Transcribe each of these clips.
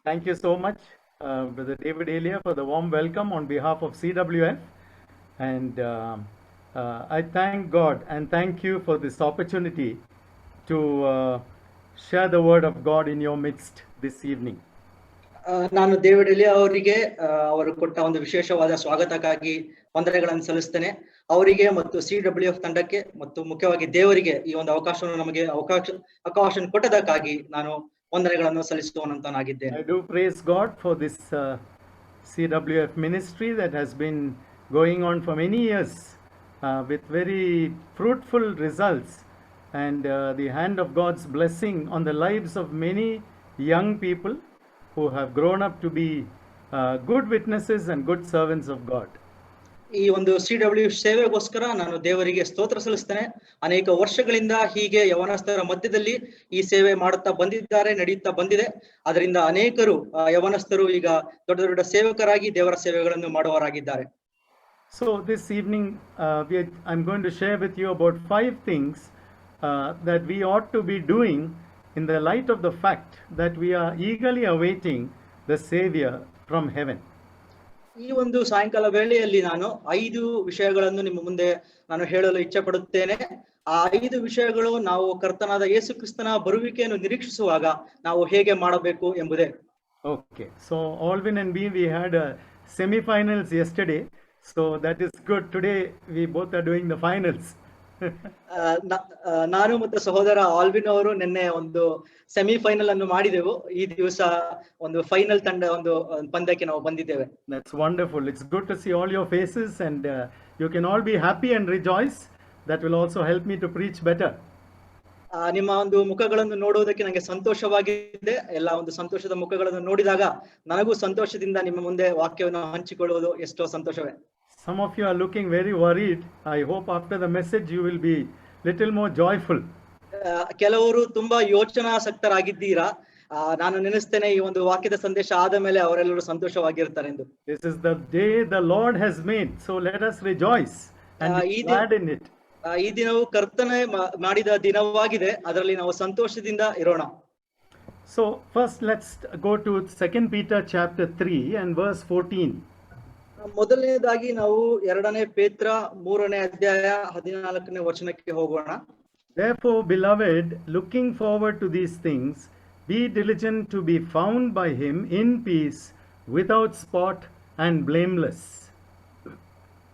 Thank you so much, Brother David Elia, for the warm welcome on behalf of CWF. And I thank God and thank you for this opportunity to share the word of God in your midst this evening. ನಾನು David Elia ಅವರಿಗೆ ಅವರು ಕೊಟ್ಟ ಒಂದು ವಿಶೇಷವಾದ ಸ್ವಾಗತಕ್ಕಾಗಿ ವಂದನೆಗಳನ್ನು ಸಲ್ಲಿಸ್ತೇನೆ. ಅವರಿಗೆ ಮತ್ತು CWF ತಂಡಕ್ಕೆ ಮತ್ತು ಮುಖ್ಯವಾಗಿ ದೇವರಿಗೆ ಈ ಒಂದು ಅವಕಾಶವನ್ನು ನಮಗೆ ಅವಕಾಶ ಕೊಟ್ಟದಕ್ಕಾಗಿ ನಾನು ವಂದನೆಗಳನ್ನು ಸಲ್ಲಿಸುವಂತನಾಗಿದ್ದೇನೆ. I do praise God for this CWF ministry that has been going on for many years with very fruitful results and the hand of God's blessing on the lives of many young people who have grown up to be good witnesses and good servants of God. ಈ ಒಂದು CWF ಸೇವೆಗೋಸ್ಕರ ನಾನು ದೇವರಿಗೆ ಸ್ತೋತ್ರ ಸಲ್ಲಿಸ್ತೇನೆ. ಅನೇಕ ವರ್ಷಗಳಿಂದ ಹೀಗೆ ಯವನಸ್ಥರ ಮಧ್ಯದಲ್ಲಿ ಈ ಸೇವೆ ಮಾಡುತ್ತಾ ಬಂದಿದ್ದಾರೆ, ನಡೆಯುತ್ತಾ ಬಂದಿದೆ. ಅದರಿಂದ ಅನೇಕರು ಯವನಸ್ಥರು ಈಗ ದೊಡ್ಡ ದೊಡ್ಡ ಸೇವಕರಾಗಿ ದೇವರ ಸೇವೆಗಳನ್ನು ಮಾಡುವವರಾಗಿದ್ದಾರೆ. So this evening I'm going to share with you about 5 things that we ought to be doing in the light of the fact that we are eagerly awaiting the Savior from heaven. ಈ ಒಂದು ಸಾಯಂಕಾಲ ವೇಳೆಯಲ್ಲಿ ನಾನು 5 ವಿಷಯಗಳನ್ನು ನಿಮ್ಮ ಮುಂದೆ ನಾನು ಹೇಳಲು ಇಚ್ಛೆ ಪಡುತ್ತೇನೆ. ಆ 5 ವಿಷಯಗಳು ನಾವು ಕರ್ತನಾದ ಯೇಸು ಕ್ರಿಸ್ತನ ಬರುವಿಕೆಯನ್ನು ನಿರೀಕ್ಷಿಸುವಾಗ ನಾವು ಹೇಗೆ ಮಾಡಬೇಕು ಎಂಬುದೇ. Okay, so Alvin and we had semi-finals yesterday, so that is good. Today we both are doing the finals. ನಾನು ಮತ್ತು ಸಹೋದರ ಆಲ್ವಿನ್ ಅವರು ನಿನ್ನೆ ಒಂದು ಸೆಮಿಫೈನಲ್ ಅನ್ನು ಮಾಡಿದೆವು. ಈ ದಿವಸ ಒಂದು ಫೈನಲ್ ತಂಡ ಒಂದು ಪಂದ್ಯಕ್ಕೆ ನಾವು ಬಂದಿದ್ದೇವೆ. That's wonderful. It's good to see all your faces and you can all be happy and rejoice. That will also help me to preach better. ನಿಮ್ಮ ಒಂದು ಮುಖಗಳನ್ನು ನೋಡುವುದಕ್ಕೆ ನನಗೆ ಸಂತೋಷವಾಗಿದೆ. ಎಲ್ಲ ಒಂದು ಸಂತೋಷದ ಮುಖಗಳನ್ನು ನೋಡಿದಾಗ ನನಗೂ ಸಂತೋಷದಿಂದ ನಿಮ್ಮ ಮುಂದೆ ವಾಕ್ಯವನ್ನು ಹಂಚಿಕೊಳ್ಳುವುದು ಎಷ್ಟೋ ಸಂತೋಷವೇ. Some of you are looking very worried. I hope after the message you will be little more joyful. ಕೆಲವರು ತುಂಬಾ ಯೋಚನಾಸಕ್ತರಾಗಿದ್ದೀರಾ. ನಾನು ನೆನೆಸ್ತೇನೆ ಈ ಒಂದು ವಾಕ್ಯದ ಸಂದೇಶ ಆದ ಮೇಲೆ ಅವರೆಲ್ಲರೂ ಸಂತೋಷವಾಗಿರ್ತಾರೆ ಎಂದು. This is the day the Lord has made, so let us rejoice and be glad in it. ಈ ದಿನವು ಕರ್ತನೆ ಮಾಡಿದ ದಿನವಾಗಿದೆ, ಅದರಲ್ಲಿ ನಾವು ಸಂತೋಷದಿಂದ ಇರೋಣ. So first let's go to 2 Peter chapter 3 and verse 14. ಮೊದಲನೇದಾಗಿ ನಾವು 2 ಪೇತ್ರ 3ನೇ ಅಧ್ಯಾಯ 14ನೇ ವಚನಕ್ಕೆ ಹೋಗೋಣ. Therefore, beloved, looking forward to these things, be diligent to be found by him in peace, without spot and blameless.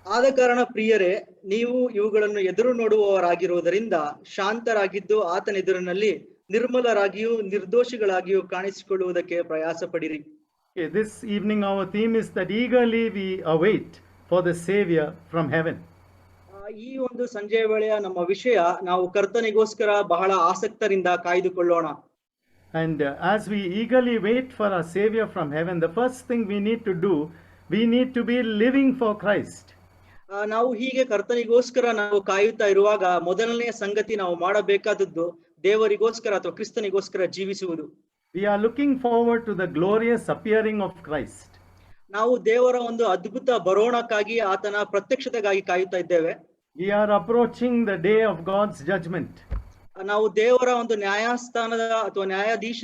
ಆದ ಕಾರಣ ಪ್ರಿಯರೇ, ನೀವು ಇವುಗಳನ್ನು ಎದುರು ನೋಡುವವರಾಗಿರುವುದರಿಂದ ಶಾಂತರಾಗಿದ್ದು ಆತನ ಎದುರಿನಲ್ಲಿ ನಿರ್ಮಲರಾಗಿಯೂ ನಿರ್ದೋಷಿಗಳಾಗಿಯೂ ಕಾಣಿಸಿಕೊಳ್ಳುವುದಕ್ಕೆ ಪ್ರಯಾಸ ಪಡಿರಿ. Okay, this evening our theme is that eagerly we await for the Savior from heaven. ಈ ಒಂದು ಸಂಜೆಯ ವೇಳೆಯ ನಮ್ಮ ವಿಷಯ ನಾವು ಕರ್ತನಿಗೋಸ್ಕರ ಬಹಳ ಆಸಕ್ತರಿಂದ ಕಾಯ್ದುಕೊಳ್ಳೋಣ. And as we eagerly wait for our Savior from heaven, the first thing we need to do, we need to be living for Christ. ನಾವು ಹೀಗೆ ಕರ್ತನಿಗೋಸ್ಕರ ನಾವು ಕಾಯುತ್ತಾ ಇರುವಾಗ ಮೊದಲನೆಯ ಸಂಗತಿ ನಾವು ಮಾಡಬೇಕಾದದ್ದು ದೇವರಿಗೋಸ್ಕರ ಅಥವಾ ಕ್ರಿಸ್ತನಿಗೋಸ್ಕರ ಜೀವಿಸುವುದು. We are looking forward to the glorious appearing of Christ. ನಾವು ದೇವರ ಒಂದು ಅದ್ಭುತ ಬರೋಣಕ್ಕಾಗಿ ಆತನ ಪ್ರತ್ಯಕ್ಷತೆಗಾಗಿ ಕಾಯುತ್ತಾ ಇದ್ದೇವೆ. We are approaching the day of God's judgment. ನಾವು ದೇವರ ಒಂದು ನ್ಯಾಯಸ್ಥಾನದ ಅಥವಾ ನ್ಯಾಯಾಧೀಶ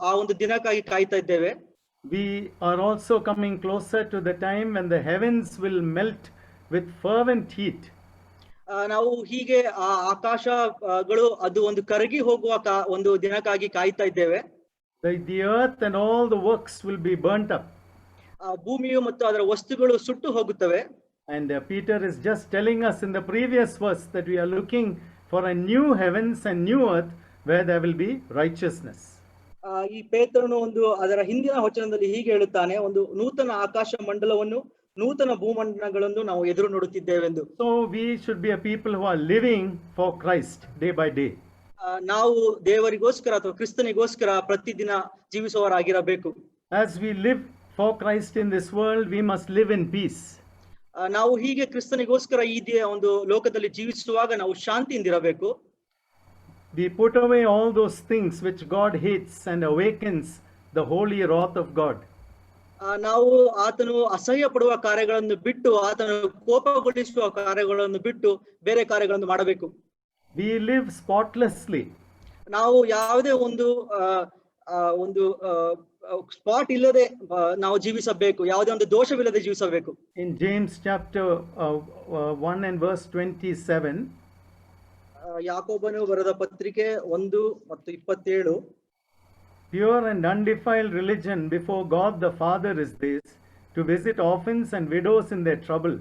ಆ ಒಂದು ದಿನಕ್ಕಾಗಿ ಕಾಯುತ್ತಾ ಇದ್ದೇವೆ. We are also coming closer to the time when the heavens will melt with fervent heat. ನಾವು ಹೀಗೆ ಆ ಆಕಾಶಗಳು ಅದು ಒಂದು ಕರಗಿ ಹೋಗುವ ಒಂದು ದಿನಕ್ಕಾಗಿ ಕಾಯ್ತಾ ಇದ್ದೇವೆ. The earth and all the works will be burnt up. ಭೂಮಿಯು ಮತ್ತು ಅದರ ವಸ್ತುಗಳು ಸುಟ್ಟು ಹೋಗುತ್ತವೆ. And Peter is just telling us in the previous verse that we are looking for a new heavens and new earth where there will be righteousness. ಈ ಪೇತ್ರನು ಒಂದು ಅದರ ಹಿಂದಿನ ವಚನದಲ್ಲಿ ಹೀಗೆ ಹೇಳುತ್ತಾನೆ, ಒಂದು ನೂತನ ಆಕಾಶ ಮಂಡಲವನ್ನು ನೂತನ ಭೂಮಂಡಲಗಳನ್ನು ನಾವು ಎದುರು ನೋಡುತ್ತಿದ್ದೇವೆಂದು. So we should be a people who are living for Christ day by day. ನಾವು ದೇವರಿಗೋಸ್ಕರ ಅಥವಾ ಕ್ರಿಸ್ತನಿಗೋಸ್ಕರ ಪ್ರತಿದಿನ ಜೀವಿಸುವವರಾಗಿರಬೇಕು. As we live for Christ in this world, we must live in peace. ನಾವು ಹೀಗೆ ಕ್ರಿಸ್ತನಿಗೋಸ್ಕರ ಈ ಒಂದು ಲೋಕದಲ್ಲಿ ಜೀವಿಸುವಾಗ ನಾವು ಶಾಂತಿಯಿಂದ ಇರಬೇಕು. We put away all those things which God hates and awakens the holy wrath of God. ನಾವು ಆತನು ಅಸಹ್ಯ ಪಡುವ ಕಾರ್ಯಗಳನ್ನು ಬಿಟ್ಟು ಆತನು ಕೋಪಗೊಳಿಸುವ ಕಾರ್ಯಗಳನ್ನು ಬಿಟ್ಟು ಬೇರೆ ಕಾರ್ಯಗಳನ್ನು ಮಾಡಬೇಕು. We live spotlessly. ನಾವು ಯಾವುದೇ ಒಂದು ಸ್ಪಾಟ್ ಇಲ್ಲದೆ ನಾವು ಜೀವಿಸಬೇಕು, ಯಾವುದೇ ಒಂದು ದೋಷವಿಲ್ಲದೆ ಜೀವಿಸಬೇಕು. In James chapter 1 and verse 27, ಯಾಕೋಬನು ಬರೆದ ಪತ್ರಿಕೆ 1 ಮತ್ತು 27, pure and undefiled religion before God the Father is this, to visit orphans and widows in their trouble,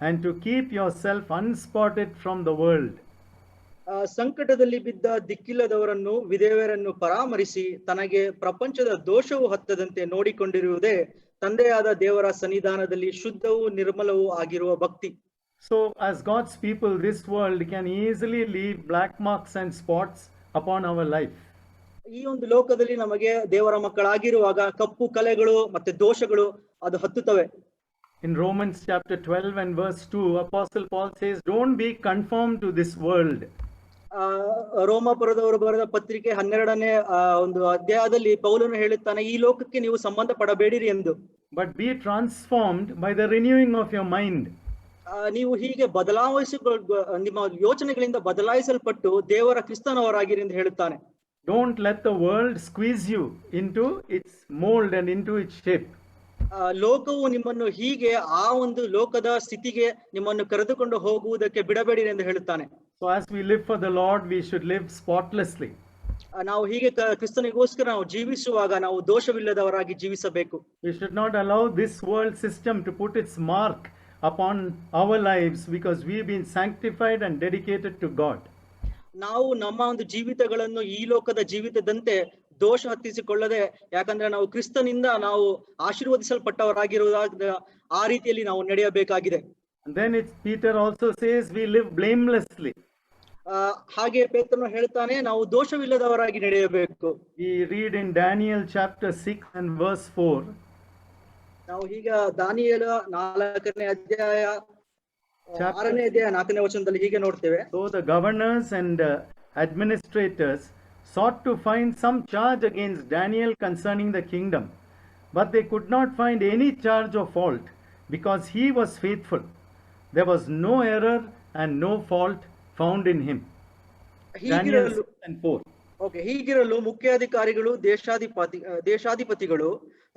and to keep yourself unspotted from the world. ಸಂಕಟದಲ್ಲಿ ಬಿದ್ದ ದಿಕ್ಕಿಲ್ಲದವರನ್ನು ವಿಧವೆಯರನ್ನು ಪರಾಮರಿಸಿ ತನಗೆ ಪ್ರಪಂಚದ ದೋಷವು ಹತ್ತದಂತೆ ನೋಡಿಕೊಂಡಿರುವುದೇ ತಂದೆಯಾದ ದೇವರ ಸನ್ನಿಧಾನದಲ್ಲಿ ಶುದ್ಧವೂ ನಿರ್ಮಲವೂ ಆಗಿರುವ ಭಕ್ತಿ. So as God's people, this world can easily leave black marks and spots upon our life. ಈ ಒಂದು ಲೋಕದಲ್ಲಿ ನಮಗೆ ದೇವರ ಮಕ್ಕಳಾಗಿರುವಾಗ ಕಪ್ಪು ಕಲೆಗಳು ಮತ್ತೆ ದೋಷಗಳು ಅದು ಹತ್ತುತ್ತವೆ. In Romans chapter 12 and verse 2, Apostle Paul says, don't be conformed to this world. ರೋಮಾಪುರದವರು ಬರೆದ ಪತ್ರಿಕೆ 12ನೇ ಒಂದು ಅಧ್ಯಾಯದಲ್ಲಿ ಪೌಲನು ಹೇಳುತ್ತಾನೆ, ಈ ಲೋಕಕ್ಕೆ ನೀವು ಸಂಬಂಧ ಪಡಬೇಡಿರಿ ಎಂದು. But be transformed by the renewing of your mind. ನೀವು ಹೀಗೆ ನಿಮ್ಮ ಯೋಚನೆಗಳಿಂದ ಬದಲಾಯಿಸಲ್ಪಟ್ಟು ದೇವರ ಕ್ರಿಸ್ತನವರಾಗಿರಿ ಎಂದು ಹೇಳುತ್ತಾನೆ. Don't let the world squeeze you into its mold and into its shape. ಲೋಕವು ನಿಮ್ಮನ್ನು ಹೀಗೆ ಆ ಒಂದು ಲೋಕದ ಸ್ಥಿತಿಗೆ ನಿಮ್ಮನ್ನು ಕರೆದುಕೊಂಡು ಹೋಗುವುದಕ್ಕೆ ಬಿಡಬೇಡಿರಿ ಎಂದು ಹೇಳುತ್ತಾನೆ. So as we live for the Lord, we should live spotlessly. ನಾವು ಹೀಗೆ ಕ್ರಿಸ್ತನಿಗೋಸ್ಕರ ನಾವು ಜೀವಿಸುವಾಗ ನಾವು ದೋಷವಿಲ್ಲದವರಾಗಿ ಜೀವಿಸಬೇಕು. We should not allow this world system to put its mark upon our lives, because we've been sanctified and dedicated to God. ನಾವು ನಮ್ಮ ಒಂದು ಜೀವಿತಗಳನ್ನು ಈ ಲೋಕದ ಜೀವಿತದಂತೆ ದೋಷ ಹತ್ತಿಸಿಕೊಳ್ಳದೆ, ಯಾಕಂದ್ರೆ ನಾವು ಕ್ರಿಸ್ತನಿಂದ ನಾವು ಆಶೀರ್ವದಿಸಲ್ಪಟ್ಟವರಾಗಿರುವುದಾದ ಆ ರೀತಿಯಲ್ಲಿ ನಾವು ನಡೆಯಬೇಕಾಗಿದೆ. And then Peter also says we live blamelessly. ಹಾಗೆ ಪೇತ್ರನು ಹೇಳ್ತಾನೆ ನಾವು ದೋಷವಿಲ್ಲದವರಾಗಿ ನಡೆಯಬೇಕು. We read in Daniel chapter 6 and verse 4. ನಾವು ಈಗ ದಾನಿಯೇಲ 4ನೇ ಅಧ್ಯಾಯ 6ನೇ ಅಧ್ಯಾಯ 4ನೇ ವಚನದಲ್ಲಿ ಹೀಗೆ ನೋಡ್ತೇವೆ. So the governors and administrators sought to find some charge against Daniel concerning the kingdom, but they could not find any charge or fault, because he was faithful. There was no error and no fault found in him. Daniel 6 and 4. Okay, ಹೀಗಿರಲು ಮುಖ್ಯಾಧಿಕಾರಿಗಳು ದೇಶಾಧಿಪತಿಗಳು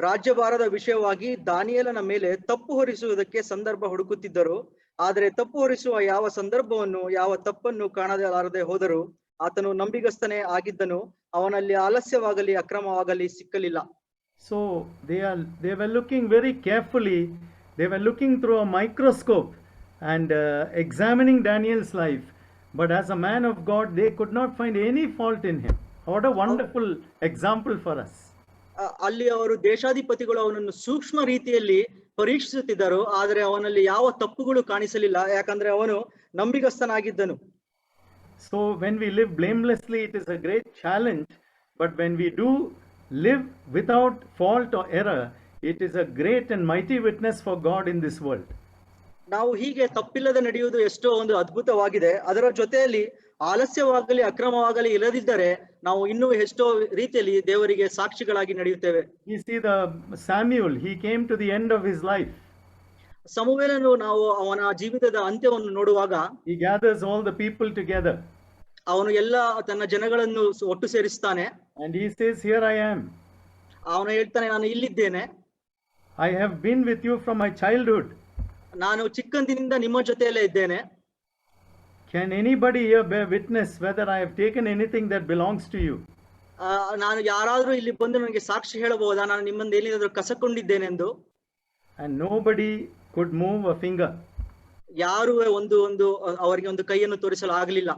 ರಾಜ್ಯಭಾರದ ವಿಷಯವಾಗಿ ದಾನಿಯೇಲನ ಮೇಲೆ ತಪ್ಪು ಹೊರಿಸುವುದಕ್ಕೆ ಸಂದರ್ಭ ಹುಡುಕುತ್ತಿದ್ದರು. ಆದರೆ ತಪ್ಪು ಹೊರಿಸುವ ಯಾವ ಸಂದರ್ಭವನ್ನು ಯಾವ ತಪ್ಪನ್ನು ಕಾಣಲಾರದೆ ಹೋದರು. ಆತನು ನಂಬಿಗಸ್ತನೇ ಆಗಿದ್ದನು, ಅವನಲ್ಲಿ ಆಲಸ್ಯವಾಗಲಿ ಅಕ್ರಮವಾಗಲಿ ಸಿಕ್ಕಲಿಲ್ಲ. So they were looking very carefully. They were looking through a microscope and examining Daniel's life. But as a man of God, they could not find any fault in him. What a wonderful example for us. ಅಲ್ಲಿ ಅವರು ದೇಶಾಧಿಪತಿಗಳು ಅವನನ್ನು ಸೂಕ್ಷ್ಮ ರೀತಿಯಲ್ಲಿ ಪರೀಕ್ಷಿಸುತ್ತಿದ್ದರು, ಆದರೆ ಅವನಲ್ಲಿ ಯಾವ ತಪ್ಪುಗಳು ಕಾಣಿಸಲಿಲ್ಲ, ಯಾಕಂದ್ರೆ ಅವನು ನಂಬಿಗಸ್ತನಾಗಿದ್ದನು. So when we live blamelessly, it is a great challenge. But when we do live without fault or error, it is a great and mighty witness for God in this world. ನಾವು ಹೀಗೆ ತಪ್ಪಿಲ್ಲದೆ ನಡೆಯುವುದು ಎಷ್ಟೋ ಒಂದು ಅದ್ಭುತವಾಗಿದೆ. ಅದರ ಜೊತೆಯಲ್ಲಿ ಆಲಸ್ಯವಾಗಲಿ ಅಕ್ರಮವಾಗಲಿ ಇಲ್ಲದಿದ್ದರೆ ನಾವು ಇನ್ನೂ ಎಷ್ಟೋ ರೀತಿಯಲ್ಲಿ ದೇವರಿಗೆ ಸಾಕ್ಷಿಗಳಾಗಿ ನಡೆಯುತ್ತೇವೆ. We see the Samuel, he came to the end of his life. ಸಮುವೇಲನು ನಾವು ಅವನ ಜೀವಿತದ ಅಂತ್ಯವನ್ನು ನೋಡುವಾಗ he gathers all the people together. ಅವನು ಎಲ್ಲ ತನ್ನ ಜನಗಳನ್ನು ಒಟ್ಟು ಸೇರಿಸ್ತಾನೆ. And he says, here I am. ಅವನು ಹೇಳ್ತಾನೆ, ನಾನು ಇಲ್ಲಿದ್ದೇನೆ. I have been with you from my childhood. ನಾನು ಚಿಕ್ಕಂದಿನಿಂದ ನಿಮ್ಮ ಜೊತೆಯಲ್ಲೇ ಇದ್ದೇನೆ. Can anybody here bear witness whether I have taken anything that belongs to you? ನಾನು ಯಾರಾದ್ರೂ ಇಲ್ಲಿ ಬಂದು ನನಗೆ ಸಾಕ್ಷಿ ಹೇಳಬಹುದಾ, ನಾನು ನಿಮ್ಮನ್ನು ಏನಾದರೂ ಕಸಕೊಂಡಿದ್ದೇನೆಂದು? And nobody could move a finger. ಯಾರು ಅವರಿಗೆ ಒಂದು ಕೈಯನ್ನು ತೋರಿಸಲು ಆಗಲಿಲ್ಲ.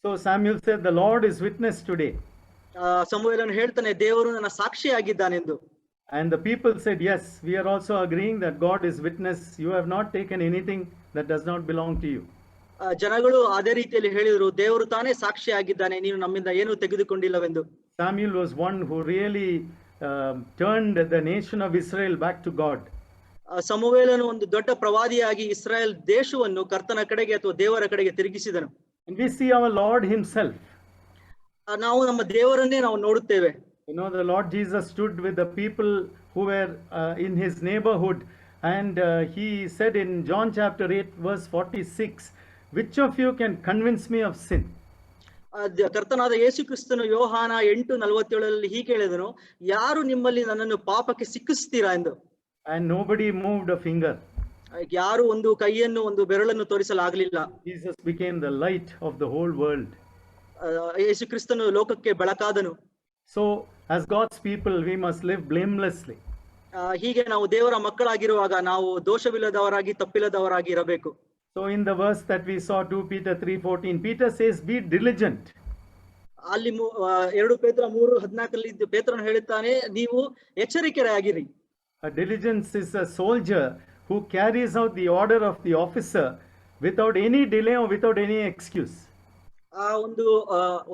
So Samuel said, the Lord is witness today. ಸಮುವೇಲನು ಹೇಳ್ತಾನೆ, ದೇವರು ನನ್ನ ಸಾಕ್ಷಿಯಾಗಿದ್ದಾನೆಂದು. And the people said, yes, we are also agreeing that God is witness. You have not taken anything that does not belong to you. ಜನಗಳು ಅದೇ ರೀತಿಯಲ್ಲಿ ಹೇಳಿದರು, ದೇವರು ತಾನೇ ಸಾಕ್ಷಿಯಾಗಿದ್ದಾನೆ, ನೀನು ನಮ್ಮಿಂದ ಏನು ತೆಗೆದುಕೊಂಡಿಲ್ಲವೆಂದು. Samuel was one who really turned the nation of Israel back to God. ಸಮುವೇಲನು ಒಂದು ದೊಡ್ಡ ಪ್ರವಾದಿಯಾಗಿ ಇಸ್ರಾಯೇಲ್ ದೇಶವನ್ನು ಕರ್ತನ ಕಡೆಗೆ ಅಥವಾ ದೇವರ ಕಡೆಗೆ ತಿರುಗಿಸಿದನು. And we see our Lord himself. ನಾವು ನಮ್ಮ ದೇವರನ್ನೇ ನಾವು ನೋಡುತ್ತೇವೆ. You know, the Lord Jesus stood with the people who were in his neighborhood, and he said in John chapter 8 verse 46, which of you can convince me of sin? ಕರ್ತನಾದ ಯೇಸು ಕ್ರಿಸ್ತನು ಯೋಹಾನ 8:47 ಹೀಗೆ ಹೇಳಿದನು, ಯಾರು ನಿಮ್ಮಲ್ಲಿ ನನ್ನನ್ನು ಪಾಪಕ್ಕೆ ಸಿಕ್ಕಿಸ್ತೀರಾ ಎಂದು. And nobody moved a finger. ಯಾರು ಒಂದು ಕೈಯನ್ನು ಒಂದು ಬೆರಳನ್ನು ತೋರಿಸಲಾಗಲಿಲ್ಲ. Jesus became the light of the whole world. ಯೇಸು ಕ್ರಿಸ್ತನು ಲೋಕಕ್ಕೆ ಬೆಳಕಾದನು. So as God's people we must live blamelessly. ಹೀಗೆ ನಾವು ದೇವರ ಮಕ್ಕಳಾಗಿರುವಾಗ ನಾವು ದೋಷವಿಲ್ಲದವರಾಗಿ ತಪ್ಪಿಲ್ಲದವರಾಗಿ ಇರಬೇಕು. So in the verse that we saw 2 Peter 3:14, Peter says be diligent. ಅಲ್ಲಿ 2 ಪೇತ್ರ 3:14 ಪೇತ್ರನು ಹೇಳುತ್ತಾನೆ, ನೀವು ಎಚ್ಚರಿಕೆಯಾಗಿರಿ. A diligence is a soldier who carries out the order of the officer without any delay or without any excuse.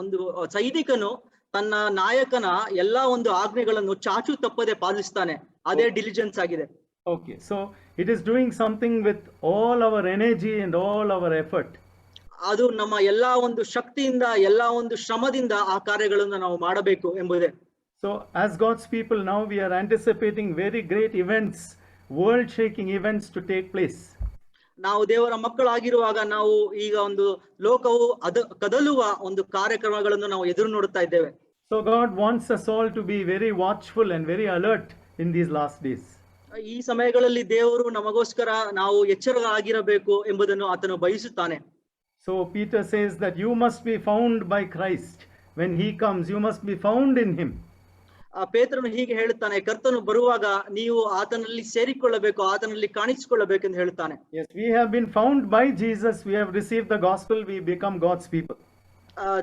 ಒಂದು ಸೈನಿಕನು ತನ್ನ ನಾಯಕನ ಎಲ್ಲಾ ಒಂದು ಆಜ್ಞೆಗಳನ್ನು ಚಾಚು ತಪ್ಪದೆ ಪಾಲಿಸ್ತಾನೆ. ಅದೇ ಡಿಲಿಜೆನ್ಸ್ ಆಗಿದೆ. Okay, so it is doing something with all our energy and all our effort. ಅದು ನಮ್ಮ ಎಲ್ಲಾ ಒಂದು ಶಕ್ತಿಯಿಂದ ಎಲ್ಲಾ ಒಂದು ಶ್ರಮದಿಂದ ಆ ಕಾರ್ಯಗಳನ್ನು ನಾವು ಮಾಡಬೇಕು ಎಂಬುದೇ. So as God's people now we are anticipating very great events, world shaking events to take place. ನಾವು ದೇವರ ಮಕ್ಕಳಾಗಿರುವಾಗ ನಾವು ಈಗ ಒಂದು ಲೋಕವು ಕದಲುವ ಒಂದು ಕಾರ್ಯಕ್ರಮಗಳನ್ನು ನಾವು ಎದುರು ನೋಡುತ್ತಾ ಇದ್ದೇವೆ. So God wants us all to be very watchful and very alert in these last days. ಈ ಸಮಯಗಳಲ್ಲಿ ದೇವರು ನಮಗೋಸ್ಕರ ನಾವು ಎಚ್ಚರವಾಗಿರಬೇಕು ಎಂಬುದನ್ನು ಆತನು ಬಯಸುತ್ತಾನೆ. So Peter says that you must be found by Christ. When he comes, you must be found in him. ಪೇತ್ರನು ಹೀಗೆ ಹೇಳುತ್ತಾನೆ, ಕರ್ತನು ಬರುವಾಗ ನೀವು ಆತನಲ್ಲಿ ಸೇರಿಕೊಳ್ಳಬೇಕು, ಆತನಲ್ಲಿ ಕಾಣಿಸಿಕೊಳ್ಳಬೇಕು ಎಂದು ಹೇಳುತ್ತಾನೆ. Yes, we have been found by Jesus. We have received the gospel. We become God's people.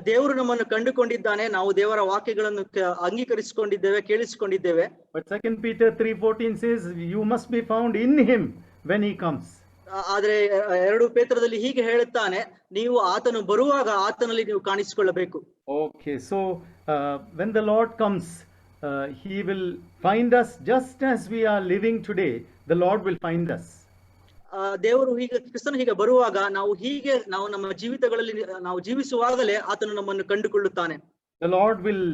ದೇವರು ನಮ್ಮನ್ನು ಕಂಡುಕೊಂಡಿದ್ದಾನೆ, ನಾವು ದೇವರ ವಾಕ್ಯಗಳನ್ನು ಅಂಗೀಕರಿಸಿಕೊಂಡಿದ್ದೇವೆ, ಕೇಳಿಸಿಕೊಂಡಿದ್ದೇವೆ. But 2 Peter 3:14 says you must be found in him when he comes. ಆದ್ರೆ 2 ಪೇತ್ರದಲ್ಲಿ ಹೀಗೆ ಹೇಳುತ್ತಾನೆ, ನೀವು ಆತನು ಬರುವಾಗ ಆತನಲ್ಲಿ ನೀವು ಕಾಣಿಸಿಕೊಳ್ಳಬೇಕು. Okay, so when the Lord comes, he will find us just as we are living today. The Lord will find us. ದೇವರು ಹೀಗೆ ಕ್ರಿಸ್ತನು ಹೀಗೆ ಬರುವಾಗ ನಾವು ನಮ್ಮ ಜೀವಿತಗಳಲ್ಲಿ ನಾವು ಜೀವಿಸುವಾಗಲೇ ಆತನು ನಮ್ಮನ್ನು ಕಂಡುಕೊಳ್ಳುತ್ತಾನೆ. The Lord will,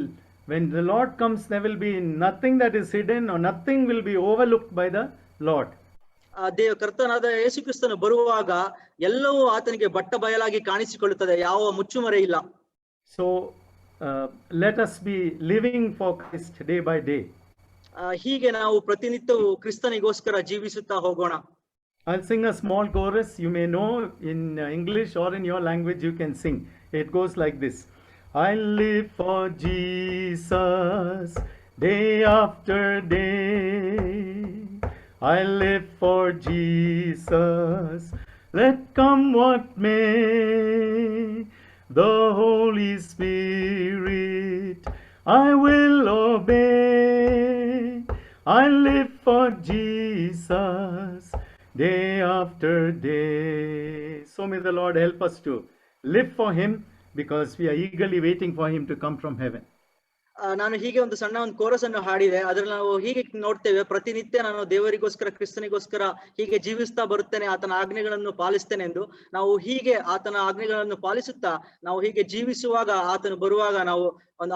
when the Lord comes, there will be nothing that is hidden or nothing will be overlooked by the Lord. ಕರ್ತನಾದ ಯೇಸು ಕ್ರಿಸ್ತನು ಬರುವಾಗ ಎಲ್ಲವೂ ಆತನಿಗೆ ಬಟ್ಟ ಬಯಲಾಗಿ ಕಾಣಿಸಿಕೊಳ್ಳುತ್ತದೆ, ಯಾವ ಮುಚ್ಚುಮರೆ ಇಲ್ಲ. So let us be living for Christ day by day. ಹೀಗೆ ನಾವು ಪ್ರತಿನಿತ್ಯವೂ ಕ್ರಿಸ್ತನಿಗೋಸ್ಕರ ಜೀವಿಸುತ್ತಾ ಹೋಗೋಣ. I'll sing a small chorus. You may know in English or in your language you can sing. It goes like this. I live for Jesus day after day. I live for Jesus. Let come what may. The Holy Spirit I will obey. I live for Jesus day after day. So may the Lord help us to live for him, because we are eagerly waiting for him to come from heaven. ನಾನು ಹೀಗೆ ಒಂದು ಸಣ್ಣ ಒಂದು chorus ಅನ್ನು ಹಾಡಿದೆ. ಅದ್ರಲ್ಲಿ ನಾವು ಹೀಗೆ ನೋಡ್ತೇವೆ, ಪ್ರತಿನಿತ್ಯ ನಾನು ದೇವರಿಗೋಸ್ಕರ ಕ್ರಿಸ್ತನಿಗೋಸ್ಕರ ಹೀಗೆ ಜೀವಿಸ್ತಾ ಬರುತ್ತೇನೆ, ಆತನ ಆಜ್ಞೆಗಳನ್ನು ಪಾಲಿಸ್ತೇನೆ ಎಂದು. ನಾವು ಹೀಗೆ ಆತನ ಆಜ್ಞೆಗಳನ್ನು ಪಾಲಿಸುತ್ತಾ ನಾವು ಹೀಗೆ ಜೀವಿಸುವಾಗ ಆತನು ಬರುವಾಗ ನಾವು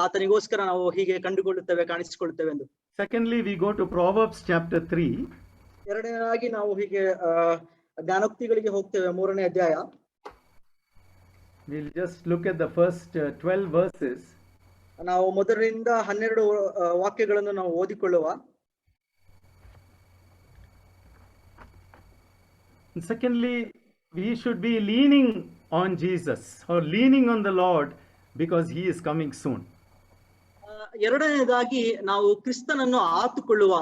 ಆತನಿಗೋಸ್ಕರ ನಾವು ಹೀಗೆ ಕಂಡುಕೊಳ್ಳುತ್ತೇವೆ, ಕಾಣಿಸಿಕೊಳ್ಳುತ್ತೇವೆ ಎಂದು. Secondly, we go to Proverbs chapter 3. ಎರಡನೇದಾಗಿ ನಾವು ಹೀಗೆ ಜ್ಞಾನೋಕ್ತಿಗಳಿಗೆ ಹೋಗ್ತೇವೆ, 3ನೇ ಅಧ್ಯಾಯ. We'll just look at the first 12 verses. ನಾವು ಮೊದಲಿನಿಂದ 12 ವಾಕ್ಯಗಳನ್ನು ನಾವು ಓದಿಕೊಳ್ಳುವ. Secondly, we should be leaning on Jesus or leaning on the Lord, because he is coming soon. ಎರಡನೇದಾಗಿ ನಾವು ಕ್ರಿಸ್ತನನ್ನು ಆತುಕೊಳ್ಳುವ,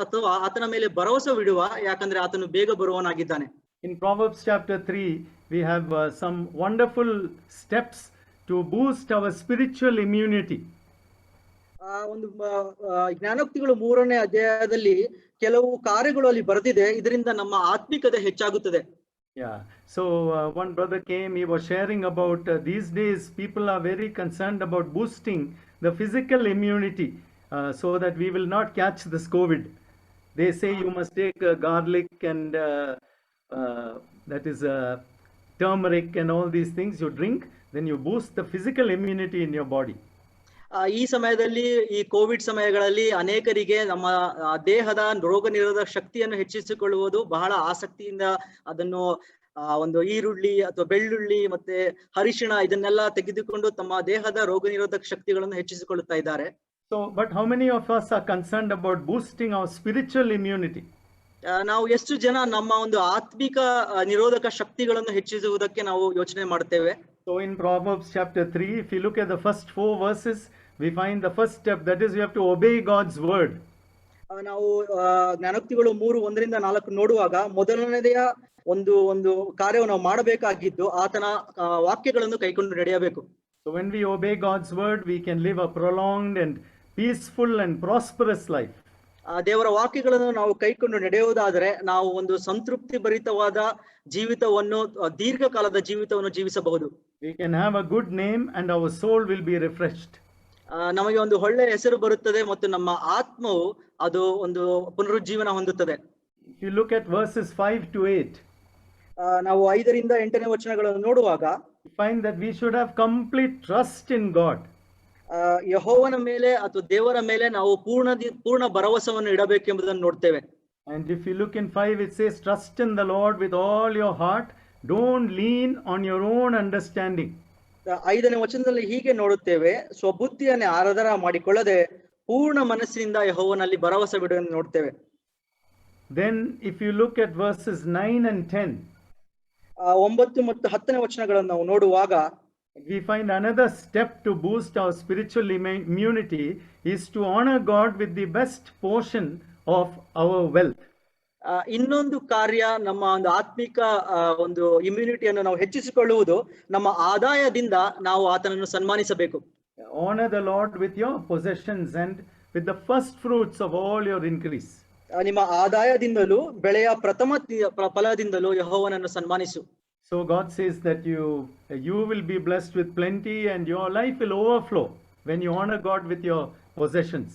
ಅಥವಾ ಆತನ ಮೇಲೆ ಭರವಸವಿಡುವ, ಯಾಕಂದ್ರೆ ಆತನು ಬೇಗ ಬರುವವನಾಗಿದ್ದಾನೆ. In Proverbs chapter 3, we have some wonderful steps to boost our spiritual immunity. ಒಂದು ಜ್ಞಾನೋಕ್ತಿಗಳು 3ನೇ ಅಧ್ಯಾಯದಲ್ಲಿ ಕೆಲವು ಕಾರ್ಯಗಳು ಅಲ್ಲಿ ಬರೆದಿದೆ, ಇದರಿಂದ ನಮ್ಮ ಆತ್ಮಿಕತೆ ಹೆಚ್ಚಾಗುತ್ತದೆ. Yeah, so one brother came, he was sharing about these days people are very concerned about boosting the physical immunity so that we will not catch this COVID. They say you must take garlic and that is turmeric and all these things you drink, then you boost the physical immunity in your body. ಈ ಸಮಯದಲ್ಲಿ, ಈ Covid ಸಮಯಗಳಲ್ಲಿ ಅನೇಕರಿಗೆ ನಮ್ಮ ದೇಹದ ರೋಗ ನಿರೋಧಕ ಶಕ್ತಿಯನ್ನು ಹೆಚ್ಚಿಸಿಕೊಳ್ಳುವುದು ಬಹಳ ಆಸಕ್ತಿಯಿಂದ ಅದನ್ನು ಒಂದು ಈರುಳ್ಳಿ ಅಥವಾ ಬೆಳ್ಳುಳ್ಳಿ ಮತ್ತೆ ಅರಿಶಿಣ ಇದನ್ನೆಲ್ಲ ತೆಗೆದುಕೊಂಡು ತಮ್ಮ ದೇಹದ ರೋಗ ನಿರೋಧಕ ಶಕ್ತಿಗಳನ್ನು ಹೆಚ್ಚಿಸಿಕೊಳ್ಳುತ್ತಾ ಇದ್ದಾರೆ. So, but how many of us are concerned about boosting our spiritual immunity? ನಾವು ಎಷ್ಟು ಜನ ನಮ್ಮ ಒಂದು ಆತ್ಮಿಕ ನಿರೋಧಕ ಶಕ್ತಿಗಳನ್ನು ಹೆಚ್ಚಿಸುವುದಕ್ಕೆ ನಾವು ಯೋಚನೆ ಮಾಡ್ತೇವೆ? So in Proverbs chapter 3, if you look at the first 4 verses, we find the first step, that is you have to obey God's word. ನಾವು ಜ್ಞಾನೋಕ್ತಿಗಳು 3:1-4 ನೋಡುವಾಗ ಮೊದಲನೆಯ ಒಂದು ಕಾರ್ಯವನ್ನು ನಾವು ಮಾಡಬೇಕಾಗಿದ್ದು ಆತನ ವಾಕ್ಯಗಳನ್ನು ಕೈಕೊಂಡು ನಡೆಯಬೇಕು. So when we obey God's word, we can live a prolonged and peaceful and prosperous life. ದೇವರ ವಾಕ್ಯಗಳನ್ನು ನಾವು ಕೈಕೊಂಡು ನಡೆಯುವುದಾದರೆ ನಾವು ಒಂದು ಸಂತೃಪ್ತಿ ಭರಿತವಾದ ಜೀವಿತವನ್ನು, ದೀರ್ಘಕಾಲದ ಜೀವಿತವನ್ನು ಜೀವಿಸಬಹುದು. We can have a good name and our soul will be refreshed. ನಮಗೆ ಒಂದು ಒಳ್ಳೆಯ ಹೆಸರು ಬರುತ್ತದೆ ಮತ್ತು ನಮ್ಮ ಆತ್ಮವು ಅದು ಒಂದು ಪುನರುಜ್ಜೀವನ ಹೊಂದುತ್ತದೆ. If you look at verses 5 to 8, ನಾವು 5-8 ವಚನಗಳನ್ನು ನೋಡುವಾಗ we find that we should have complete trust in God. ಯೆಹೋವನ ಮೇಲೆ ಅಥವಾ ದೇವರ ಮೇಲೆ ನಾವು ಪೂರ್ಣ ಭರವಸೆಯನ್ನು ಇಡಬೇಕೆಂಬುದನ್ನು ನೋಡ್ತೇವೆ. And if you look in 5, it says, trust in the Lord with all your heart, don't lean on your own understanding. 5ನೇ ವಚನದಲ್ಲಿ ಹೀಗೆ ನೋಡುತ್ತೇವೆ, ಸ್ವಬುದ್ಧಿಯನ್ನೇ ಆರಾಧನೆ ಮಾಡಿಕೊಳ್ಳದೆ ಪೂರ್ಣ ಮನಸ್ಸಿನಿಂದ ಯೆಹೋವನಲ್ಲಿ ಭರವಸೆ ಬಿಡುವುದನ್ನು ನೋಡ್ತೇವೆ. Then if you look at verses 9 and 10, 9 ಮತ್ತು 10ನೇ ವಚನಗಳನ್ನು ನಾವು ನೋಡುವಾಗ we find another step to boost our spiritual immunity is to honor God with the best portion of our wealth. ಇನ್ನೊಂದು ಕಾರ್ಯ, ನಮ್ಮ ಒಂದು ಆತ್ಮಿಕ ಒಂದು ಇಮ್ಯುನಿಟಿಯನ್ನು ನಾವು ಹೆಚ್ಚಿಸಿಕೊಳ್ಳುವುದು ನಮ್ಮ ಆದಾಯದಿಂದ ನಾವು ಆತನನ್ನು ಸನ್ಮಾನಿಸಬೇಕು. Honor the Lord with your possessions and with the first fruits of all your increase. ನಿಮ್ಮ ಆದಾಯದಿಂದಲೂ ಬೆಳೆಯ ಪ್ರಥಮ ಫಲದಿಂದಲೂ ಯೆಹೋವನನ್ನು ಸನ್ಮಾನಿಸು. So God says that you will be blessed with plenty and your life will overflow when you honor God with your possessions.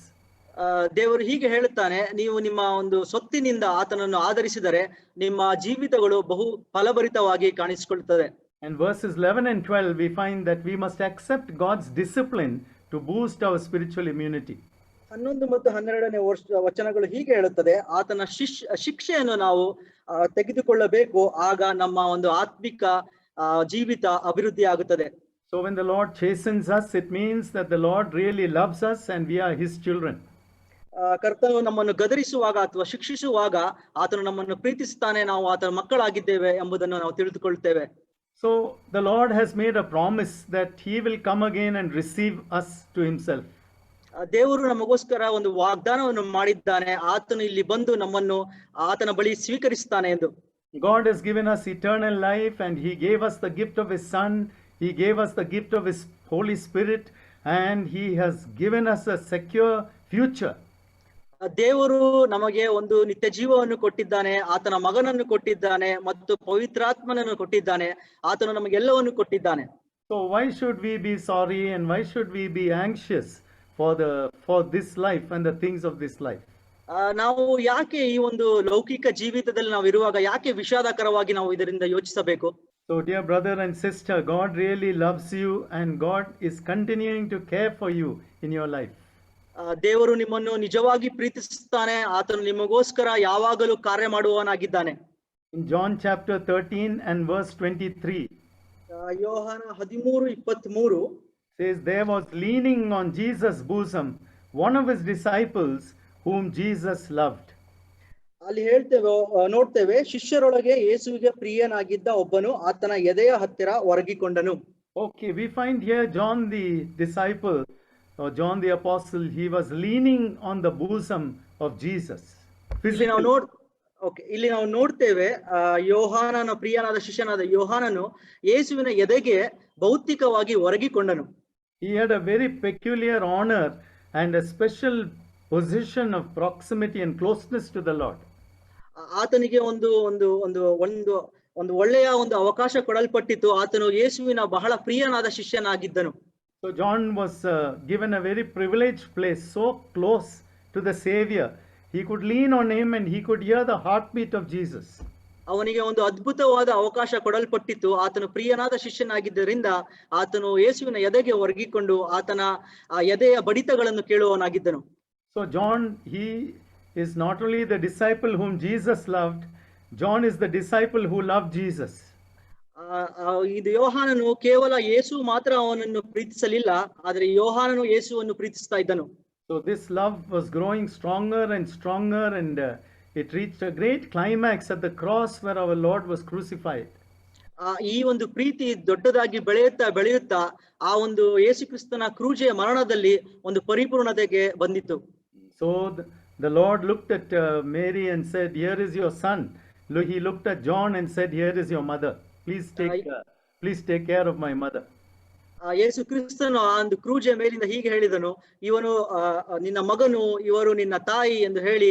ದೇವರು ಹೀಗೆ ಹೇಳುತ್ತಾನೆ, ನೀವು ನಿಮ್ಮ ಒಂದು ಸೊತ್ತಿನಿಂದ ಆತನನ್ನು ಆಧರಿಸಿದರೆ ನಿಮ್ಮ ಜೀವಿತಗಳು ಬಹು ಫಲಭರಿತವಾಗಿ ಕಾಣಿಸಿಕೊಳ್ಳುತ್ತದೆ. And verses 11 and 12 we find that we must accept God's discipline to boost our spiritual immunity. 11 ಮತ್ತು 12ನೇ ವಚನಗಳು ಹೀಗೆ ಹೇಳುತ್ತದೆ, ಆತನ ಶಿಕ್ಷೆಯನ್ನು ನಾವು ತೆಗೆದುಕೊಳ್ಳಬೇಕು, ಆಗ ನಮ್ಮ ಒಂದು ಆತ್ಮಿಕ ಜೀವಿತ ಅಭಿವೃದ್ಧಿ ಆಗುತ್ತದೆ. So when the Lord chastens us, it means that the Lord really loves us and we are his children. ಕರ್ತನು ನಮ್ಮನ್ನು ಗದರಿಸುವಾಗ ಅಥವಾ ಶಿಕ್ಷಿಸುವಾಗ ಆತನು ನಮ್ಮನ್ನು ಪ್ರೀತಿಸುತ್ತಾನೆ, ನಾವು ಆತನ ಮಕ್ಕಳಾಗಿದ್ದೇವೆ ಎಂಬುದನ್ನು ನಾವು ತಿಳಿದುಕೊಳ್ಳುತ್ತೇವೆ. So the Lord has made a promise that he will come again and receive us to himself. ದೇವರು ನಮಗೋಸ್ಕರ ಒಂದು ವಾಗ್ದಾನವನ್ನು ಮಾಡಿದ್ದಾನೆ, ಆತನು ಇಲ್ಲಿ ಬಂದು ನಮ್ಮನ್ನು ಆತನ ಬಳಿ ಸ್ವೀಕರಿಸುತ್ತಾನೆ ಎಂದು. God has given us eternal life and he gave us the gift of his son, he gave us the gift of his Holy Spirit and he has given us a secure future. ದೇವರು ನಮಗೆ ಒಂದು ನಿತ್ಯ ಜೀವವನ್ನು ಕೊಟ್ಟಿದ್ದಾನೆ, ಆತನ ಮಗನನ್ನು ಕೊಟ್ಟಿದ್ದಾನೆ ಮತ್ತು ಪವಿತ್ರಾತ್ಮನನ್ನು ಕೊಟ್ಟಿದ್ದಾನೆ, ಆತನು ನಮಗೆಲ್ಲವನ್ನು ಕೊಟ್ಟಿದ್ದಾನೆ. So why should we be sorry and why should we be anxious for this life and the things of this life? ನಾವು ಯಾಕೆ ಈ ಒಂದು ಲೌಕಿಕ ಜೀವಿತದಲ್ಲಿ ನಾವು ಇರುವಾಗ ಯಾಕೆ ವಿಷಾದಕರವಾಗಿ ನಾವು ಇದರಿಂದ ಯೋಚಿಸಬೇಕು? So dear brother and sister, God really loves you and God is continuing to care for you in your life. ದೇವರು ನಿಮ್ಮನ್ನು ನಿಜವಾಗಿ ಪ್ರೀತಿಸುತ್ತಾನೆ, ಆತನು ನಿಮಗೋಸ್ಕರ ಯಾವಾಗಲೂ ಕಾರ್ಯ ಮಾಡುವವನಾಗಿದ್ದಾನೆ. In John chapter 13 and verse 23, ಯೋಹಾನ 13:23 says, there was leaning on Jesus' bosom one of his disciples whom Jesus loved. ಅಲ್ಲಿ ನೋಡ್ತೇವೆ, ಶಿಷ್ಯರೊಳಗೆ ಯೇಸುವಿಗೆ ಪ್ರಿಯನಾಗಿದ್ದ ಒಬ್ಬನು ಆತನ ಎದೆಯ ಹತ್ತಿರ ಒರಗಿಕೊಂಡನು. Okay, we find here John the disciple or John the apostle, he was leaning on the bosom of Jesus. ಇಲ್ಲಿ ನಾವು ನೋಡ್ತೇವೆ, ಯೋಹಾನನ ಪ್ರಿಯನಾದ ಶಿಷ್ಯನಾದ ಯೋಹಾನನು ಯೇಸುವಿನ ಎದೆಗೆ ಭೌತಿಕವಾಗಿ ಒರಗಿಕೊಂಡನು. He had a very peculiar honor and a special position of proximity and closeness to the Lord. ಆತನಿಗೆ ಒಂದು ಒಳ್ಳೆಯ ಒಂದು ಅವಕಾಶ ಕೊಡಲ್ಪಟ್ಟಿತು, ಆತನು ಯೇಸುವಿನ ಬಹಳ ಪ್ರಿಯನಾದ ಶಿಷ್ಯನಾಗಿದ್ದನು. So John was given a very privileged place, so close to the Savior. He could lean on him and he could hear the heartbeat of Jesus. ಅವನಿಗೆ ಒಂದು ಅದ್ಭುತವಾದ ಅವಕಾಶ ಕೊಡಲ್ಪಟ್ಟಿತು, ಆತನು ಪ್ರಿಯನಾದ ಶಿಷ್ಯನಾಗಿದ್ದರಿಂದ ಆತನು ಯೇಸುವಿನ ಎದೆಗೆ ಒರಗಿಕೊಂಡು ಆತನ ಎದೆಯ ಬಡಿತಗಳನ್ನು ಕೇಳುವವನಾಗಿದ್ದನು. So John, he is not only the disciple whom Jesus loved, John is the disciple who loved Jesus. ಇದು ಯೋಹಾನನು ಕೇವಲ ಯೇಸು ಮಾತ್ರ ಅವನನ್ನು ಪ್ರೀತಿಸಲಿಲ್ಲ, ಆದರೆ ಯೋಹಾನನು ಯೇಸುವನ್ನು ಪ್ರೀತಿಸ್ತಾ ಇದ್ದನು. So this love was growing stronger and stronger, and it reached a great climax at the cross where our Lord was crucified. ಈ ಒಂದು ಪ್ರೀತಿ ದೊಡ್ಡದಾಗಿ ಬೆಳೆಯುತ್ತಾ ಆ ಒಂದು ಯೇಸು ಕ್ರಿಸ್ತನ ಕ್ರೂಜೆಯ ಮರಣದಲ್ಲಿ ಒಂದು ಪರಿಪೂರ್ಣತೆಗೆ ಬಂದಿತ್ತು. So the Lord looked at Mary and said, "Here is your son." He looked at John and said, "Here is your mother. Please take care of my mother." ಯೇಸು ಕ್ರಿಸ್ತನು ಆ ಒಂದು ಕ್ರೂಜೆಯ ಮೇಲಿಂದ ಹೀಗೆ ಹೇಳಿದನು, ಇವನು ನಿನ್ನ ಮಗನು, ಇವರು ನಿನ್ನ ತಾಯಿ ಎಂದು ಹೇಳಿ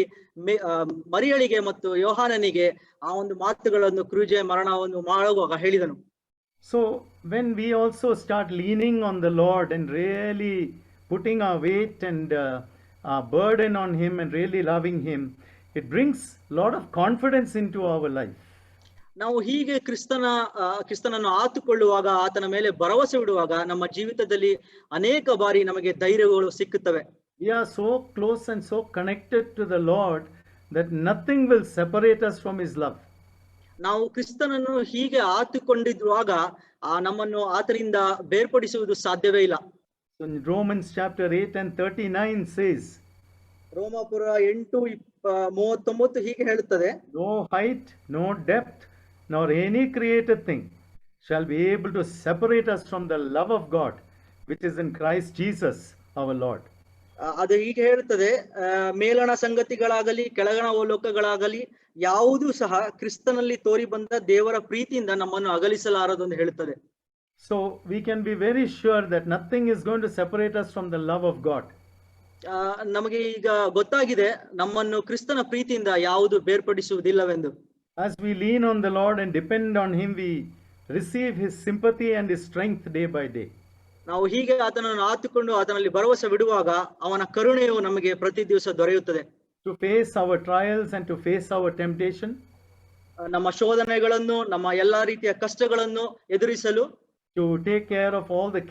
ಮರಿಯಳಿಗೆ ಮತ್ತು ಯೋಹಾನನಿಗೆ ಆ ಒಂದು ಮಾತುಗಳನ್ನು ಕ್ರೂಜೆಯ ಮರಣವನ್ನು ಮಾಡುವಾಗ ಹೇಳಿದನು. So when we also start leaning on the Lord and really putting our weight and our burden on him and really loving him, it brings a lot of confidence into our life. ನಾವು ಹೀಗೆ ಕ್ರಿಸ್ತನನ್ನು ಆತುಕೊಳ್ಳುವಾಗ, ಆತನ ಮೇಲೆ ಭರವಸೆ ಇಡುವಾಗ ನಮ್ಮ ಜೀವಿತದಲ್ಲಿ ಅನೇಕ ಬಾರಿ ನಮಗೆ ಧೈರ್ಯಗಳು ಸಿಕ್ಕುತ್ತವೆ. We are so close and so connected to the Lord that nothing will separate us from his love. ನಾವು ಕ್ರಿಸ್ತನನ್ನು ಹೀಗೆ ಆತುಕೊಂಡಿರುವಾಗ ನಮ್ಮನ್ನು ಆತನಿಂದ ಬೇರ್ಪಡಿಸುವುದು ಸಾಧ್ಯವೇ ಇಲ್ಲ. So in Romans chapter 8 and 39 says, ರೋಮಾಪುರ 8:39 ಹೀಗೆ ಹೇಳುತ್ತದೆ, "No height, no depth, nor any created thing shall be able to separate us from the love of God, which is in Christ Jesus our Lord." ಅದು ಹೀಗೆ ಹೇಳುತ್ತದೆ, ಮೇಲಣ ಸಂಗತಿಗಳಾಗಲಿ ಕೆಳಗಣ ಲೋಕಗಳಾಗಲಿ ಯಾವುದೂ ಸಹ ಕ್ರಿಸ್ತನಲ್ಲಿ ತೋರಿ ಬಂದ ದೇವರ ಪ್ರೀತಿಯಿಂದ ನಮ್ಮನ್ನು ಅಗಲಿಸಲಾರದು ಎಂದು ಹೇಳುತ್ತದೆ. So we can be very sure that nothing is going to separate us from the love of God. ನಮಗೆ ಈಗ ಗೊತ್ತಾಗಿದೆ, ನಮ್ಮನ್ನು ಕ್ರಿಸ್ತನ ಪ್ರೀತಿಯಿಂದ ಯಾವುದು ಬೇರ್ಪಡಿಸುವುದಿಲ್ಲವೆಂದು. As we lean on the Lord and depend on him, we receive his sympathy and his strength day by day. ನಾವು ಹೀಗೆ ಆತನನ್ನು ಆತುಕೊಂಡು ಆತನಲ್ಲಿ ಭರವಸೆ ಬಿಡುವಾಗ ಅವನ ಕರುಣೆಯು ನಮಗೆ ಪ್ರತಿ ದಿವಸ ದೊರೆಯುತ್ತದೆ. To face our trials and to face our temptation, ನಮ್ಮ ಶೋಧನೆಗಳನ್ನು, ನಮ್ಮ ಎಲ್ಲಾ ರೀತಿಯ ಕಷ್ಟಗಳನ್ನು ಎದುರಿಸಲು, to take care of all the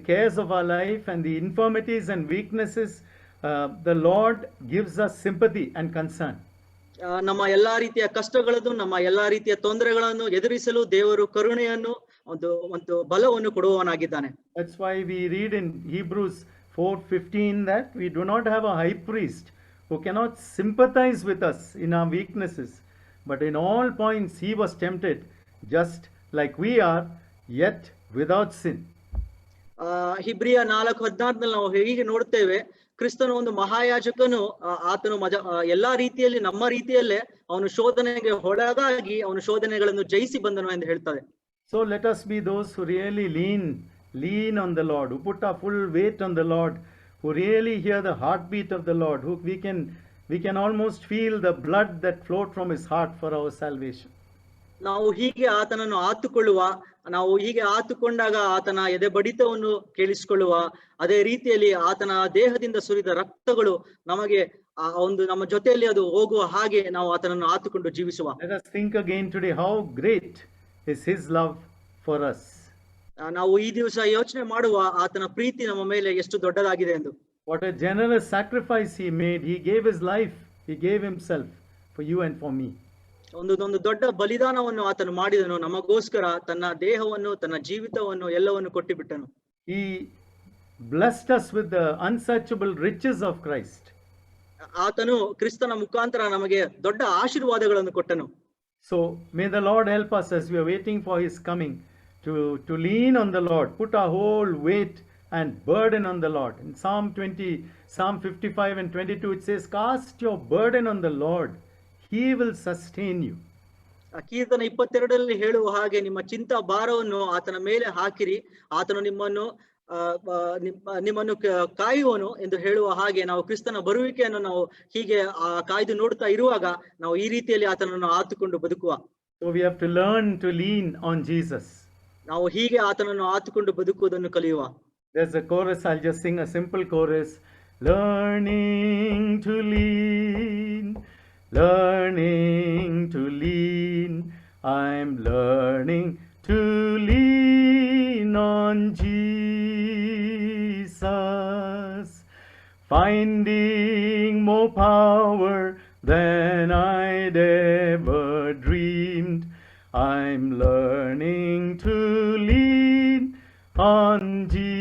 cares of our life and the infirmities and weaknesses, the Lord gives us sympathy and concern. ನಮ್ಮ ಎಲ್ಲಾ ರೀತಿಯ ಕಷ್ಟಗಳನ್ನು, ನಮ್ಮ ಎಲ್ಲಾ ರೀತಿಯ ತೊಂದರೆಗಳನ್ನು ಎದುರಿಸಲು ದೇವರು ಕರುಣೆಯನ್ನು ಒಂದು ಬಲವನ್ನು ಕೊಡುವವನಾಗಿದ್ದಾನೆ. That's why we read in Hebrews 4:15 that we do not have a high priest who cannot sympathize with us in our weaknesses, but in all points he was tempted just like we are, yet without sin. ಹಿಬ್ರಿಯ 4:14 ನಾವು ಹೀಗೆ ನೋಡ್ತೇವೆ, ಕ್ರಿಸ್ತನ ಒಂದು ಮಹಾಯಾಜಕನು, ಆತನು ಎಲ್ಲಾ ರೀತಿಯಲ್ಲಿ ನಮ್ಮ ರೀತಿಯಲ್ಲೇ ಅವನು ಶೋಧನೆಗೆ ಒಳಗಾಗಿ ಅವನು ಶೋಧನೆಗಳನ್ನು ಜಯಿಸಿ ಬಂದನು ಎಂದು ಹೇಳ್ತಾರೆ. So let us be those who really lean on the Lord, who put our full weight on the Lord, who really hear the heartbeat of the Lord, who we can almost feel the blood that flowed from his heart for our salvation. ನಾವು ಹೀಗೆ ಆತನನ್ನು ಆತುಕೊಳ್ಳುವ, ನಾವು ಹೀಗೆ ಆತುಕೊಂಡಾಗ ಆತನ ಎದೆ ಬಡಿತವನ್ನು ಕೇಳಿಸಿಕೊಳ್ಳುವ, ಅದೇ ರೀತಿಯಲ್ಲಿ ಆತನ ದೇಹದಿಂದ ಸುರಿದ ರಕ್ತಗಳು ನಮಗೆ ನಮ್ಮ ಜೊತೆಯಲ್ಲಿ ಅದು ಹೋಗುವ ಹಾಗೆ ನಾವು ಆತನನ್ನು ಆತುಕೊಂಡು ಜೀವಿಸುವ. Let us think again today how great is his love for us. ನಾವು ಈ ದಿವಸ ಯೋಚನೆ ಮಾಡುವ ಆತನ ಪ್ರೀತಿ ನಮ್ಮ ಮೇಲೆ ಎಷ್ಟು ದೊಡ್ಡದಾಗಿದೆ ಎಂದು. What a generous sacrifice he made. He gave his life, he gave himself for you and for me. ಒಂದು ದೊಡ್ಡ ಬಲಿದಾನವನ್ನು ಆತನು ಮಾಡಿದನು, ನಮಗೋಸ್ಕರ ತನ್ನ ದೇಹವನ್ನು, ತನ್ನ ಜೀವಿತವನ್ನು ಎಲ್ಲವನ್ನು ಕೊಟ್ಟಿಬಿಟ್ಟನು. He blessed us with the unsearchable riches of Christ. ಆತನು ಕ್ರಿಸ್ತನ ಮುಖಾಂತರ ನಮಗೆ ದೊಡ್ಡ ಆಶೀರ್ವಾದಗಳನ್ನು ಕೊಟ್ಟನು. So may the Lord help us as we are waiting for his coming to lean on the Lord, put our whole weight and burden on the Lord. In Psalm 55 and 22 it says, "Cast your burden on the Lord, he will sustain you." ಕೀರ್ತನ 22 ಹೇಳುವ ಹಾಗೆ ನಿಮ್ಮ ಚಿಂತಾ ಭಾರವನ್ನು ಆತನ ಮೇಲೆ ಹಾಕಿರಿ, ಆತನು ನಿಮ್ಮನ್ನು ಕಾಯುವನು ಎಂದು ಹೇಳುವ ಹಾಗೆ ನಾವು ಕ್ರಿಸ್ತನ ಬರುವಿಕೆಯನ್ನು ನಾವು ಹೀಗೆ ಕಾಯ್ದು ನೋಡ್ತಾ ಇರುವಾಗ ನಾವು ಈ ರೀತಿಯಲ್ಲಿ ಆತನನ್ನು ಆತುಕೊಂಡು ಬದುಕುವ. So we have to learn to lean on Jesus. ನಾವು ಹೀಗೆ ಆತನನ್ನು ಆತುಕೊಂಡು ಬದುಕುವುದನ್ನು ಕಲಿಯುವ. There's a chorus, I'll just sing a simple chorus. Learning to lean, I'm learning to lean on Jesus, finding more power than I'd ever dreamed. I'm learning learning to lean on Jesus.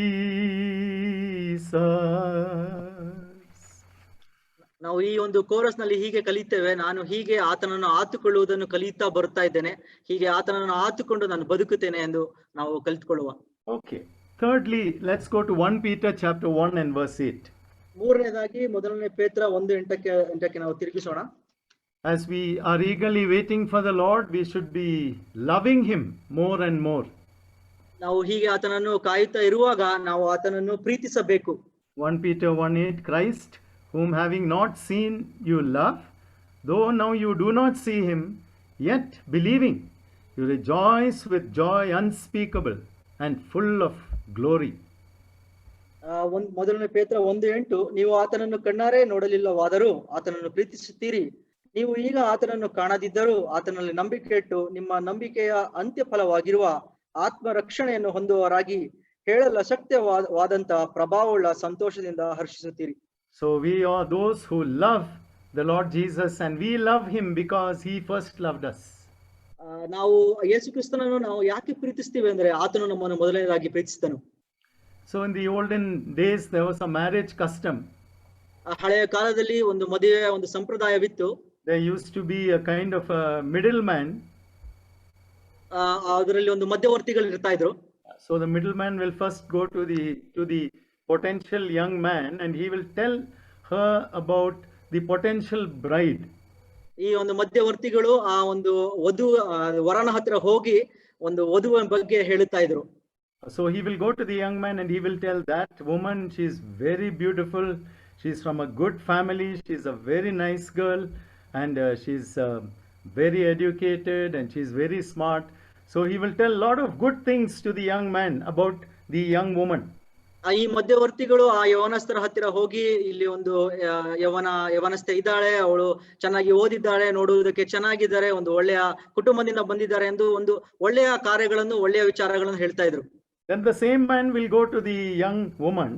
ನಾವು ಈ ಒಂದು chorus ನಲ್ಲಿ ಹೀಗೆ ಕಲಿತೇವೆ, ನಾನು ಹೀಗೆ ಆತನನ್ನು ಆತುಕೊಳ್ಳುವುದನ್ನು ಕಲಿಯುತ್ತಾ ಬರ್ತಾ ಇದ್ದೇನೆ, ಹೀಗೆ ಆತನನ್ನು ಆತುಕೊಂಡು ನಾನು ಬದುಕುತ್ತೇನೆ ಎಂದು ನಾವು ಕಲಿತುಕೊಳ್ಳುವ. Okay. Thirdly, let's go to 1 Peter chapter 1 and verse 8. ಮೂರನೇದಾಗಿ ಮೊದಲನೇ ಪೇತ್ರ 1:8 ನಾವು ತಿರುಗಿಸೋಣ. As we are eagerly waiting for the Lord, we should be loving him more and more. ನಾವು ಹೀಗೆ ಆತನನ್ನು ಕಾಯುತ್ತಾ ಇರುವಾಗ ನಾವು ಆತನನ್ನು ಪ್ರೀತಿಸಬೇಕು. 1 Peter 1:8, Christ, whom having not seen you love, though now you do not see him, yet believing, you rejoice with joy unspeakable and full of glory. ಮೊದಲನೇ ಪೇತ್ರ 1:8, ನೀವು ಆತನನ್ನು ಕಣ್ಣಾರೆ ನೋಡಲಿಲ್ಲವಾದರೂ ಆತನನ್ನು ಪ್ರೀತಿಸುತ್ತೀರಿ, ನೀವು ಈಗ ಆತನನ್ನು ಕಾಣದಿದ್ದರೂ ಆತನಲ್ಲಿ ನಂಬಿಕೆ ಇಟ್ಟು ನಿಮ್ಮ ನಂಬಿಕೆಯ ಅಂತ್ಯಫಲವಾಗಿರುವ ಆತ್ಮ ರಕ್ಷಣೆಯನ್ನು ಹೊಂದುವವರಾಗಿ ಹೇಳಲು ಅಶಕ್ತವಾದಂತಹ ಪ್ರಭಾವವುಳ್ಳ ಸಂತೋಷದಿಂದ ಹರ್ಷಿಸುತ್ತೀರಿ. So we are those who love the Lord Jesus, and we love him because he first loved us. ನಾವು ಯೇಸು ಕ್ರಿಸ್ತನನ್ನು ನಾವು ಯಾಕೆ ಪ್ರೀತಿಸ್ತೀವಿ ಅಂದ್ರೆ ಆತನು ನಮ್ಮನ್ನು ಮೊದಲನೇದಾಗಿ ಪ್ರೀತಿಸಿದನು. So in the olden days there was a marriage custom. ಹಳೆಯ ಕಾಲದಲ್ಲಿ ಒಂದು ಮದುವೆಯ ಒಂದು ಸಂಪ್ರದಾಯವಿತ್ತು. There used to be a kind of a middleman. ಅದರಲ್ಲಿ ಒಂದು ಮಧ್ಯವರ್ತಿಗಳು ಇರ್ತಾ ಇದ್ರು. So the middleman will first go to the potential young man and he will tell her about the potential bride. ಈ ಒಂದು ಮಧ್ಯವರ್ತಿಗಳು ಆ ಒಂದು ವರನ ಹತ್ರ ಹೋಗಿ ಒಂದು ವಧುವಿನ ಬಗ್ಗೆ ಹೇಳುತ್ತಾ ಇದ್ರು. So he will go to the young man and he will tell that woman, she is very beautiful, she is from a good family, she is a very nice girl, and she is very educated and she is very smart. So he will tell a lot of good things to the young man about the young woman. ಈ ಮಧ್ಯವರ್ತಿಗಳು ಆ ಯವನಸ್ಥರ ಹತ್ತಿರ ಹೋಗಿ ಇಲ್ಲಿ ಒಂದು ಯವನಸ್ಥೆ ಇದ್ದಾಳೆ, ಅವಳು ಚೆನ್ನಾಗಿ ಓದಿದ್ದಾಳೆ, ನೋಡುವುದಕ್ಕೆ ಚೆನ್ನಾಗಿದ್ದಾರೆ, ಒಂದು ಒಳ್ಳೆಯ ಕುಟುಂಬದಿಂದ ಬಂದಿದ್ದಾರೆ ಎಂದು ಒಂದು ಒಳ್ಳೆಯ ಕಾರ್ಯಗಳನ್ನು ಒಳ್ಳೆಯ ವಿಚಾರಗಳನ್ನು ಹೇಳ್ತಾ ಇದ್ರು. Then the same man will go to the young woman.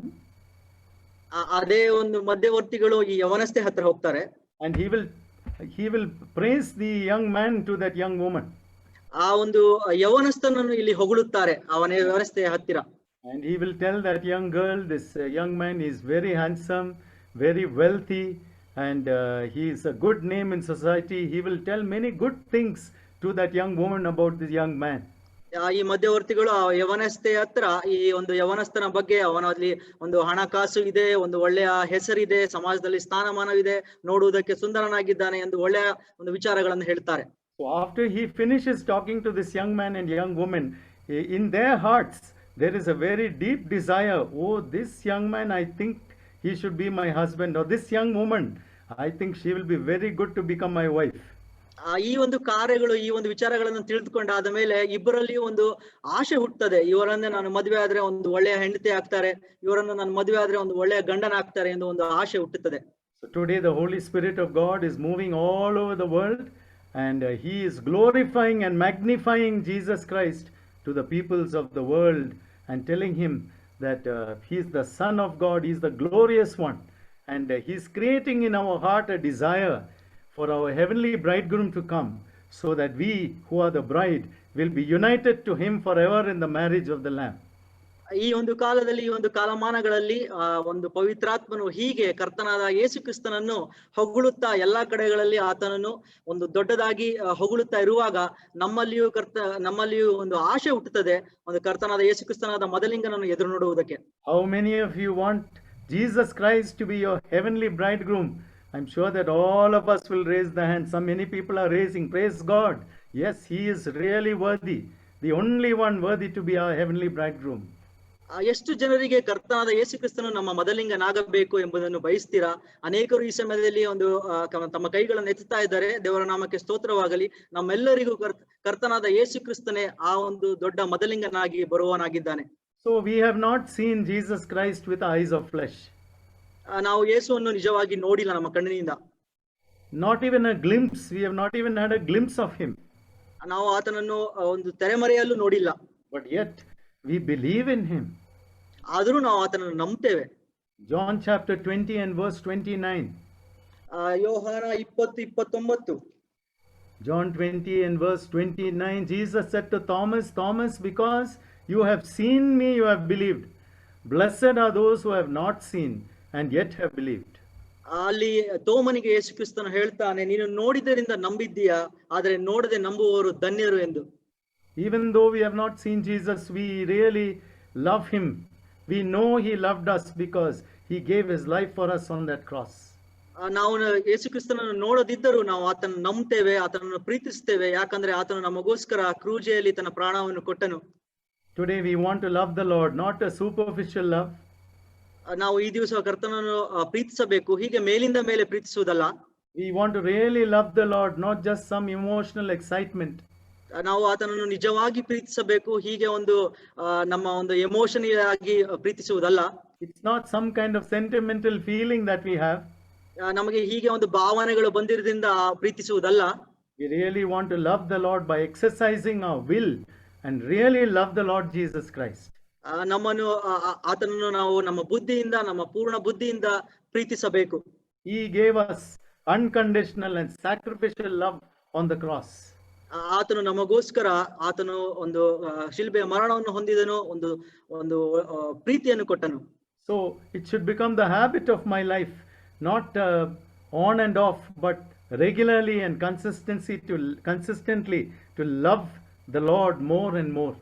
ಅದೇ ಒಂದು ಮಧ್ಯವರ್ತಿಗಳು ಈ ಯವನಸ್ಥೆ ಹತ್ರ ಹೋಗ್ತಾರೆ. And he will praise the young man to that young woman. ಆ ಒಂದು ಯವನಸ್ಥನನ್ನು ಇಲ್ಲಿ ಹೊಗಳುತ್ತಾರೆ ಅವನ ಯವನಸ್ಥೆಯ ಹತ್ತಿರ. And he will tell that young girl, this young man is very handsome, very wealthy, and he is a good name in society. He will tell many good things to that young woman about this young man. ಈ ಮಧ್ಯವರ್ತಿಗಳು ಆ ಯವನಸ್ಥೆಯ ಹತ್ರ ಈ ಒಂದು ಯವನಸ್ಥನ ಬಗ್ಗೆ, ಅವನಲ್ಲಿ ಒಂದು ಹಣಕಾಸು ಇದೆ, ಒಂದು ಒಳ್ಳೆಯ ಹೆಸರಿದೆ, ಸಮಾಜದಲ್ಲಿ ಸ್ಥಾನಮಾನವಿದೆ, ನೋಡುವುದಕ್ಕೆ ಸುಂದರನಾಗಿದ್ದಾನೆ ಎಂದು ಒಳ್ಳೆಯ ಒಂದು ವಿಚಾರಗಳನ್ನು ಹೇಳ್ತಾರೆ. So after he finishes talking to this young man and young woman, in their hearts there is a very deep desire. Oh, this young man, I think he should be my husband, or this young woman, I think she will be very good to become my wife. ಈ ಒಂದು ಕಾರ್ಯಗಳು, ಈ ಒಂದು ವಿಚಾರಗಳನ್ನು ತಿಳಿದುಕೊಂಡಾದ ಮೇಲೆ ಇಬ್ಬರಲ್ಲಿ ಒಂದು ಆಶೆ ಹುಟ್ಟುತ್ತದೆ. ಇವರನ್ನೇ ನಾನು ಮದುವೆ ಆದ್ರೆ ಒಂದು ಒಳ್ಳೆಯ ಹೆಂಡತಿ ಆಗ್ತಾರೆ, ಇವರನ್ನು ನಾನು ಮದುವೆ ಆದ್ರೆ ಒಂದು ಒಳ್ಳೆಯ ಗಂಡನ ಆಗ್ತಾರೆ ಎಂದು ಒಂದು ಆಶೆ ಹುಟ್ಟುತ್ತದೆ. So today the Holy Spirit of God is moving all over the world, and he is glorifying and magnifying Jesus Christ to the peoples of the world and telling him that he is the Son of God, he is the glorious one, and he is creating in our heart a desire for our heavenly bridegroom to come, so that we who are the bride will be united to him forever in the marriage of the Lamb. ಈ ಒಂದು ಕಾಲದಲ್ಲಿ, ಈ ಒಂದು ಕಾಲಮಾನಗಳಲ್ಲಿ ಒಂದು ಪವಿತ್ರಾತ್ಮನು ಹೀಗೆ ಕರ್ತನಾದ ಯೇಸು ಕ್ರಿಸ್ತನನ್ನು ಹೊಗಳುತ್ತಾ ಎಲ್ಲಾ ಕಡೆಗಳಲ್ಲಿ ಆತನನ್ನು ಒಂದು ದೊಡ್ಡದಾಗಿ ಹೊಗಳುತ್ತಾ ಇರುವಾಗ ನಮ್ಮಲ್ಲಿಯೂ ಒಂದು ಆಶೆ ಹುಟ್ಟುತ್ತದೆ, ಒಂದು ಕರ್ತನಾದ ಯೇಸು ಕ್ರಿಸ್ತನಾದ ಮದಲಿಂಗನನ್ನು ಎದುರು ನೋಡುವುದಕ್ಕೆ. How many of you want Jesus Christ to be your heavenly bridegroom? I'm sure that all of us will raise the hand. Many people are raising. Praise God. Yes, he is really worthy, the only one worthy to be our heavenly bridegroom. ಎಷ್ಟು ಜನರಿಗೆ ಕರ್ತನಾದ ಯೇಸು ಕ್ರಿಸ್ತನು ನಮ್ಮ ಮದಲಿಂಗನಾಗಬೇಕು ಎಂಬುದನ್ನು ಬಯಸ್ತೀರಾ? ಅನೇಕರು ಈ ಸಮಯದಲ್ಲಿ ಒಂದು ತಮ್ಮ ಕೈಗಳನ್ನು ಎತ್ತುತ್ತಾ ಇದ್ದಾರೆ. ದೇವರ ನಾಮಕ್ಕೆ ಸ್ತೋತ್ರವಾಗಲಿ. ನಮ್ಮೆಲ್ಲರಿಗೂ ಕರ್ತನಾದ ಯೇಸು ಕ್ರಿಸ್ತನೇ ಆ ಒಂದು ದೊಡ್ಡ ಮದಲಿಂಗನಾಗಿ ಬರುವವನಾಗಿದ್ದಾನೆ. So we have not seen Jesus Christ with eyes of flesh. ನಾವು ಯೇಸುವನ್ನು ನಿಜವಾಗಿ ನೋಡಿಲ್ಲ ನಮ್ಮ ಕಣ್ಣಿನಿಂದ. Not even a glimpse. We have not even had a glimpse of him. ನಾವು ಆತನನ್ನು ಒಂದು ತೆರೆಮರೆಯಲ್ಲೂ ನೋಡಿಲ್ಲ. But yet we believe in him. ಆದರೂ ನಾವು ಆತನನ್ನು ನಂಬುತ್ತೇವೆ. John chapter 20 and verse 29. ಯೋಹಾನ 20:29. John 20 and verse 29, Jesus said to Thomas, Thomas, because you have seen me, you have believed. Blessed are those who have not seen and yet have believed. ಅಲ್ಲಿ ತೋಮನಿಗೆ ಯೇಸು ಕ್ರಿಸ್ತನು ಹೇಳ್ತಾನೆ, ನೀನು ನೋಡಿದರಿಂದ ನಂಬಿದ್ದೀಯಾ, ಆದರೆ ನೋಡದೆ ನಂಬುವವರು ಧನ್ಯರು ಎಂದು. Even though we have not seen Jesus, we really love him. We know he loved us because he gave his life for us on that cross. ನಾವು ಯೇಸು ಕ್ರಿಸ್ತನನ್ನು ನೋಡದಿದ್ದರೂ ನಾವು ಆತನ ನಂಬ್ತೇವೆ, ಆತನನ್ನು ಪ್ರೀತಿಸ್ತೇವೆ, ಯಾಕಂದ್ರೆ ಆತನು ನಮಗೋಸ್ಕರ ಕ್ರೂಜೆಯಲ್ಲಿ ತನ್ನ ಪ್ರಾಣವನ್ನು ಕೊಟ್ಟನು. Today we want to love the Lord, not a superficial love. ನಾವು ಈ ದಿವಸ ಕರ್ತನನ್ನು ಪ್ರೀತಿಸಬೇಕು, ಹೀಗೆ ಮೇಲಿಂದ ಮೇಲೆ ಪ್ರೀತಿಸುವುದಲ್ಲ. We want to really love the Lord, not just some emotional excitement. ನಾವು ಆತನನ್ನು ನಿಜವಾಗಿ ಪ್ರೀತಿಸಬೇಕು, ಹೀಗೆ ಒಂದು ನಮ್ಮ ಒಂದು ಎಮೋಷನಲ್ ಆಗಿ ಪ್ರೀತಿಸುವುದಲ್ಲ. It's not some kind of sentimental feeling that we have. ನಮಗೆ ಹೀಗೆ ಒಂದು ಭಾವನೆಗಳು ಬಂದಿರೋದ್ರಿಂದ ಪ್ರೀತಿಸುವುದಲ್ಲ. We really want to love the Lord by exercising our will and really love the Lord Jesus Christ. ನಮ್ಮನ್ನು ಆತನನ್ನು ನಾವು ನಮ್ಮ ಬುದ್ಧಿಯಿಂದ, ನಮ್ಮ ಪೂರ್ಣ ಬುದ್ಧಿಯಿಂದ ಪ್ರೀತಿಸಬೇಕು. He gave us unconditional and sacrificial love on the cross. ಆತನು ನಮಗೋಸ್ಕರ ಆತನು ಒಂದು ಶಿಲ್ಬೆಯ ಮರಣವನ್ನು ಹೊಂದಿದನು, ಒಂದು ಒಂದು ಪ್ರೀತಿಯನ್ನು ಕೊಟ್ಟನು. So it should become the habit of my life, not on and off, but regularly and consistently to love the Lord more and more.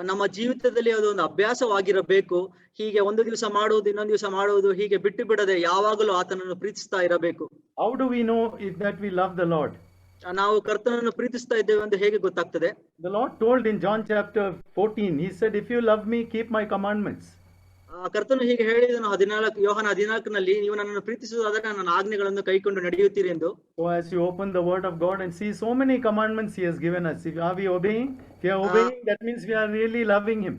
ನಮ್ಮ ಜೀವಿತದಲ್ಲಿ ಅದೊಂದು ಅಭ್ಯಾಸವಾಗಿರಬೇಕು. ಹೀಗೆ ಒಂದು ದಿವಸ ಮಾಡುವುದು, ಇನ್ನೊಂದು ದಿವಸ ಮಾಡುವುದು, ಹೀಗೆ ಬಿಟ್ಟು ಬಿಡದೆ ಯಾವಾಗಲೂ ಆತನನ್ನು ಪ್ರೀತಿಸ್ತಾ ಇರಬೇಕು. How do we know if that we love the Lord? ನಾವು ಕರ್ತನನ್ನು ಪ್ರೀತಿಸ್ತಾ ಇದ್ದೇವೆ ಅಂತ ಹೇಗೆ ಗೊತ್ತಾಗ್ತದೆ? The Lord told in John chapter 14, he said, if you love me, keep my commandments. ಕರ್ತನು ಹೀಗೆ ಹೇಳಿದನು ಯೋಹಾನ 14ನಲ್ಲಿ, ನೀವು ನನ್ನನ್ನು ಪ್ರೀತಿಸುವುದಾದರೆ ನನ್ನ ಆಜ್ಞೆಗಳನ್ನು ಕೈಕೊಂಡು ನಡೆಯುತ್ತೀರಿ ಎಂದು. So as you open the word of God and see so many commandments he has given us, are we obeying? If we are obeying, that means we are really loving him.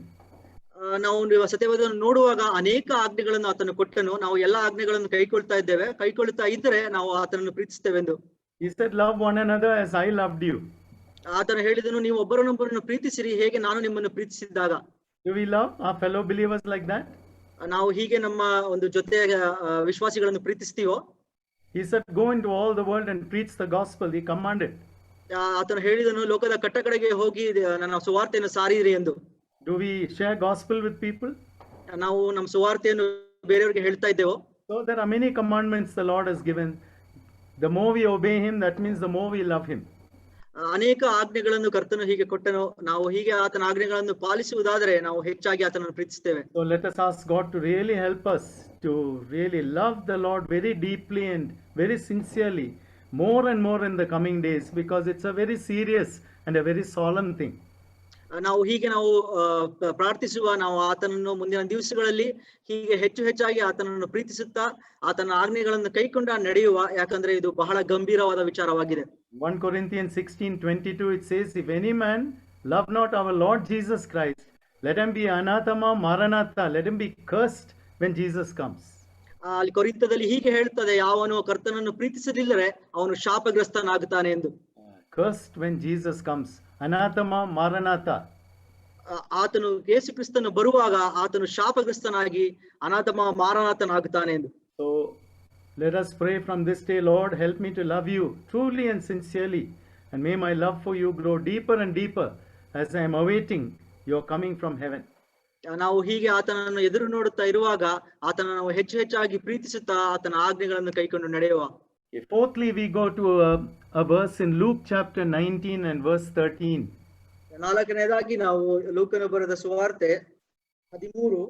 ನಾವು ಸತ್ಯವೇದವನ್ನು ನೋಡುವಾಗ ಅನೇಕ ಆಜ್ಞೆಗಳನ್ನು ಆತನು ಕೊಟ್ಟನು, ನಾವು ಎಲ್ಲಾ ಆಜ್ಞೆಗಳನ್ನು ಕೈಕೊಳ್ತಾ ಇದ್ದರೆ ನಾವು ಆತನನ್ನು ಪ್ರೀತಿಸ್ತೇವೆ ಎಂದು. He said, love one another as I loved you. ಆತನು ಹೇಳಿದನು, ನೀವು ಒಬ್ಬರನ್ನೊಬ್ಬರನ್ನು ಪ್ರೀತಿಸಿರಿ ಹೇಗೆ ನಾನು ನಿಮ್ಮನ್ನು ಪ್ರೀತಿಸಿದಾಗ. Do we love our fellow believers like that? ನಾವು ಹೀಗೆ ನಮ್ಮ ಒಂದು ಜೊತೆ ವಿಶ್ವಾಸಿಗಳನ್ನು ಪ್ರೀತಿಸ್ತೀವೋ? He said, go into all the world and preach the gospel. He commanded. ಆತನು ಹೇಳಿದನು, ಲೋಕದ ಕಟ್ಟಕಡೆಗೆ ಹೋಗಿ ನನ್ನ ಸುವಾರ್ತೆಯನ್ನು ಸಾರಿರಿ ಎಂದು. Do we share gospel with people? ನಾವು ನಮ್ಮ ಸುವಾರ್ತೆಯನ್ನು ಬೇರೆಯವರಿಗೆ ಹೇಳ್ತಾ ಇದ್ದೇವೋ? So there are many commandments the Lord has given. The more we obey him, that means the more we love him. ಅನೇಕ ಆಜ್ಞೆಗಳನ್ನು ಕರ್ತನು ಹೀಗೆ ಕೊಟ್ಟನು, ನಾವು ಹೀಗೆ ಆತನ ಆಜ್ಞೆಗಳನ್ನು ಪಾಲಿಸುವುದಾದರೆ ನಾವು ಹೆಚ್ಚಾಗಿ ಆತನನ್ನು ಪ್ರೀತಿಸ್ತೇವೆ. So let us ask God to really help us to really love the Lord very deeply and very sincerely, more and more in the coming days, because it's a very serious and a very solemn thing. ನಾವು ಹೀಗೆ ನಾವು ಪ್ರಾರ್ಥಿಸುವ, ನಾವು ಆತನನ್ನು ಮುಂದಿನ ದಿವಸಗಳಲ್ಲಿ ಹೀಗೆ ಹೆಚ್ಚಾಗಿ ಆತನನ್ನು ಪ್ರೀತಿಸುತ್ತಾ ಆತನ ಆಜ್ಞೆಗಳನ್ನು ಕೈಕೊಂಡ ನಡೆಯುವ, ಯಾಕಂದ್ರೆ ಇದು ಬಹಳ ಗಂಭೀರವಾದ ವಿಚಾರವಾಗಿದೆ. 1 Corinthians 16:22 it says, if any man love not our Lord Jesus Christ, let him be anathema maranatha, let him be cursed when Jesus comes. ಅಲ್ಲಿ ಕೊರಿಂಥದಲ್ಲಿ ಹೀಗೆ ಹೇಳ್ತದೆ, ಯಾವನು ಕರ್ತನನ್ನು ಪ್ರೀತಿಸದಿಲ್ಲರೆ ಅವನು ಶಾಪಗ್ರಸ್ತನಾಗುತ್ತಾನೆ ಎಂದು. Cursed when Jesus comes, anathema maranatha. ಆತನು ಯೇಸು ಕ್ರಿಸ್ತನು ಬರುವಾಗ ಆತನು ಶಾಪಗ್ರಸ್ತನಾಗಿ ಅನಾಥಮ ಮಾರನಾಥನಾಗುತ್ತಾನೆ ಎಂದು. So let us pray from this day, Lord, help me to love you truly and sincerely, and may my love for you grow deeper and deeper as I am awaiting your coming from heaven. ನಾವು ಹೀಗೆ ಆತನನ್ನು ಎದುರು ನೋಡುತ್ತಾ ಇರುವಾಗ ಆತನನ್ನು ನಾವು ಹೆಚ್ಚಾಗಿ ಪ್ರೀತಿಸುತ್ತಾ ಆತನ ಆಜ್ಞೆಗಳನ್ನು ಕೈಕೊಂಡು ನಡೆಯುವ. Fourthly, we go to a verse in Luke chapter 19 and verse 13. ನಾಲ್ಕನೇದಾಗಿ ನಾವು ಲೂಕನ ಬರೆದ ಸುವಾರ್ತೆ 13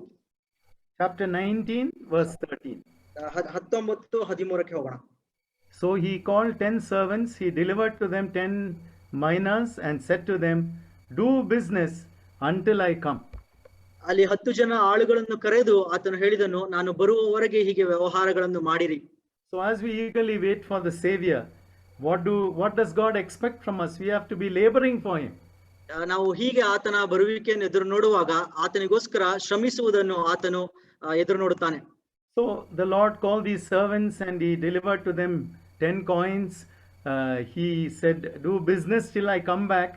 chapter 19 verse 13. 19-13 ಹೋಗೋಣ. So he called 10 servants, he delivered to them 10 minas and said to them, do business until I come. ಅಲ್ಲಿ 10 ಜನ ಆಳುಗಳನ್ನು ಕರೆದು ಆತನು ಹೇಳಿದನು, ನಾನು ಬರುವವರೆಗೆ ಹೀಗೆ ವ್ಯವಹಾರಗಳನ್ನು ಮಾಡಿರಿ. So as we eagerly wait for the Savior, what does God expect from us? We have to be laboring for him. ನಾವು ಹೀಗೆ ಆತನ ಬರುವಿಕೆಯನ್ನು ಎದುರು ನೋಡುವಾಗ ಆತನಿಗೋಸ್ಕರ ಶ್ರಮಿಸುವುದನ್ನು ಆತನು ಎದುರು ನೋಡುತ್ತಾನೆ. So the Lord called these servants and he delivered to them 10 coins. He said, do business till I come back.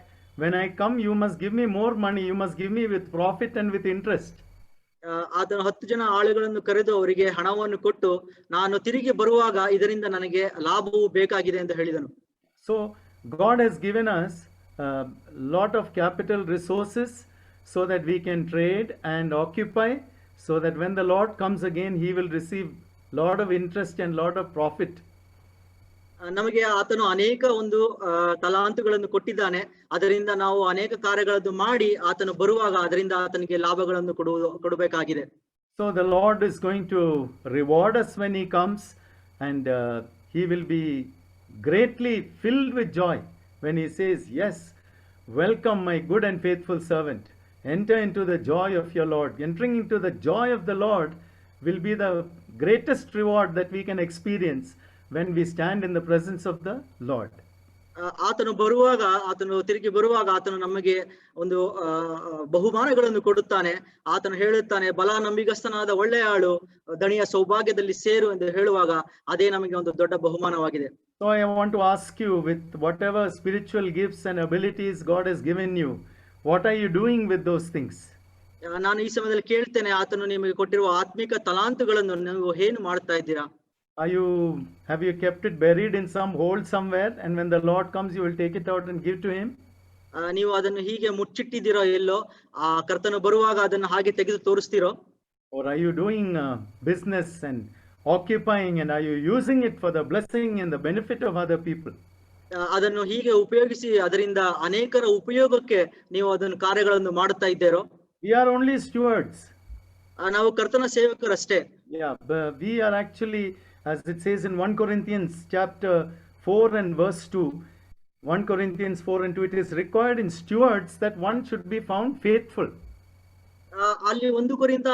When I come, you must give me more money. You must give me with profit and with interest. ಆತನು 10 ಜನ ಆಳುಗಳನ್ನು ಕರೆದು ಅವರಿಗೆ ಹಣವನ್ನು ಕೊಟ್ಟು, ನಾನು ತಿರುಗಿ ಬರುವಾಗ ಇದರಿಂದ ನನಗೆ ಲಾಭವು ಬೇಕಾಗಿದೆ ಎಂದು ಹೇಳಿದನು. So God has given us a lot of capital resources so that we can trade and occupy, so that when the Lord comes again, He will receive lot of interest and lot of profit. ನಮಗೆ ಆತನು ಅನೇಕ ಒಂದು ತಲಾಂತುಗಳನ್ನು ಕೊಟ್ಟಿದ್ದಾನೆ. ಅದರಿಂದ ನಾವು ಅನೇಕ ಕಾರ್ಯಗಳನ್ನು ಮಾಡಿ ಆತನು ಬರುವಾಗ ಅದರಿಂದ ಆತನಿಗೆ ಲಾಭಗಳನ್ನು ಕೊಡಬೇಕಾಗಿದೆ. So the Lord is going to reward us when He comes, and He will be greatly filled with joy when He says, yes, welcome my good and faithful servant, enter into the joy of your Lord. Entering into the joy of the Lord will be the greatest reward that we can experience when we stand in the presence of the Lord. ಆತನು ಬರುವಾಗ, ಆತನು ತಿರುಗಿ ಬರುವಾಗ ಆತನು ನಮಗೆ ಒಂದು ಬಹುಮಾನಗಳನ್ನು ಕೊಡುತ್ತಾನೆ. ಆತನು ಹೇಳುತ್ತಾನೆ, ಬಲ ನಂಬಿಗಸ್ತನಾದ ಒಳ್ಳೆಯ ಆಳು, ದಣಿಯ ಸೌಭಾಗ್ಯದಲ್ಲಿ ಸೇರು ಎಂದು ಹೇಳುವಾಗ ಅದೇ ನಮಗೆ ಒಂದು ದೊಡ್ಡ ಬಹುಮಾನವಾಗಿದೆ. So I want to ask you, with whatever spiritual gifts and abilities God has given you, what are you doing with those things? ನಾನು ಈ ಸಮಯದಲ್ಲಿ ಕೇಳ್ತೇನೆ, ಆತನು ನಿಮಗೆ ಕೊಟ್ಟಿರುವ ಆತ್ಮಿಕ ತಲಾಂತುಗಳನ್ನು ನೀವು ಏನು ಮಾಡ್ತಾ ಇದ್ದೀರಾ? Have you kept it buried in some hole somewhere, and when the Lord comes you will take it out and give to Him? ನೀವು ಅದನ್ನು ಹೀಗೆ ಮುಚ್ಚಿಟ್ಟಿದ್ದೀರೋ ಎಲ್ಲೋ, ಆ ಕರ್ತನು ಬರುವಾಗ ಅದನ್ನು ಹಾಗೆ ತೆಗೆದು ತೋರಿಸ್ತೀರೋ? Or are you doing business and occupying, and are you using it for the blessing and the benefit of other people? ಅದನ್ನು ಹೀಗೆ ಉಪಯೋಗಿಸಿ ಅದರಿಂದ ಅನೇಕರ ಉಪಯೋಗಕ್ಕೆ ನೀವು ಅದನ್ನು ಕಾರ್ಯಗಳನ್ನು ಮಾಡುತ್ತಾ ಇದ್ದೀರೋ? We are only stewards. ನಾವು ಕರ್ತನ ಸೇವಕರಷ್ಟೇ. Yeah, we are actually, as it says in 1 Corinthians chapter 4 and verse 2, 1 Corinthians 4 and 2, it is required in stewards that one should be found faithful. ಅಲ್ಲಿ 1 ಕೊರಿಂಥ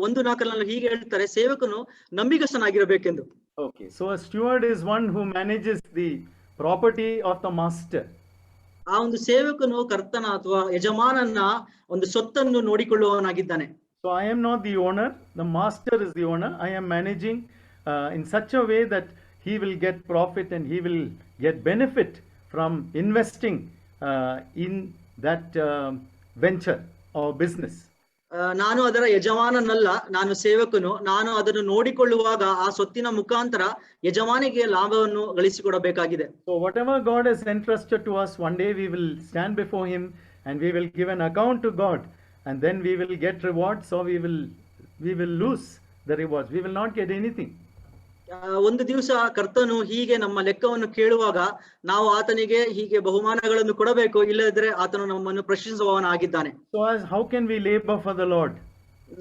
1:4 ಹೀಗೆ ಹೇಳ್ತಾರೆ, ಸೇವಕನು ನಂಬಿಗಸ್ತನಾಗಿರಬೇಕೆಂದು. Okay, so a steward is one who manages the property of the master. ಆ ಒಂದು ಸೇವಕನು ಕರ್ತನ ಅಥವಾ ಯಜಮಾನನ ಒಂದು ಸೊತ್ತನ್ನು ನೋಡಿಕೊಳ್ಳುವವನಾಗಿದ್ದಾನೆ. So I am not the owner, the master is the owner. I am managing in such a way that he will get profit and he will get benefit from investing in that venture or business. ನಾನು ಅದರ ಯಜಮಾನನಲ್ಲ, ನಾನು ಸೇವಕನು. ನಾನು ಅದನ್ನು ನೋಡಿಕೊಳ್ಳುವಾಗ ಆ ಸೊತ್ತಿನ ಮುಖಾಂತರ ಯಜಮಾನಿಗೆ ಲಾಭವನ್ನು ಗಳಿಸಿಕೊಡಬೇಕಾಗಿದೆ. So whatever God has entrusted to us, one day we will stand before Him and we will give an account to God, and then we will get rewards, or we will lose the rewards. We will not get anything. ಒಂದು ದಿವಸ ಕರ್ತನು ಹೀಗೆ ನಮ್ಮ ಲೆಕ್ಕವನ್ನು ಕೇಳುವಾಗ ನಾವು ಆತನಿಗೆ ಹೀಗೆ ಬಹುಮಾನಗಳನ್ನು ಕೊಡಬೇಕು, ಇಲ್ಲದಿದ್ದರೆ ಆತನು ನಮ್ಮನ್ನು ಪ್ರಶ್ನಿಸುವವನಾಗಿದ್ದಾನೆ. So how can we labor for the Lord?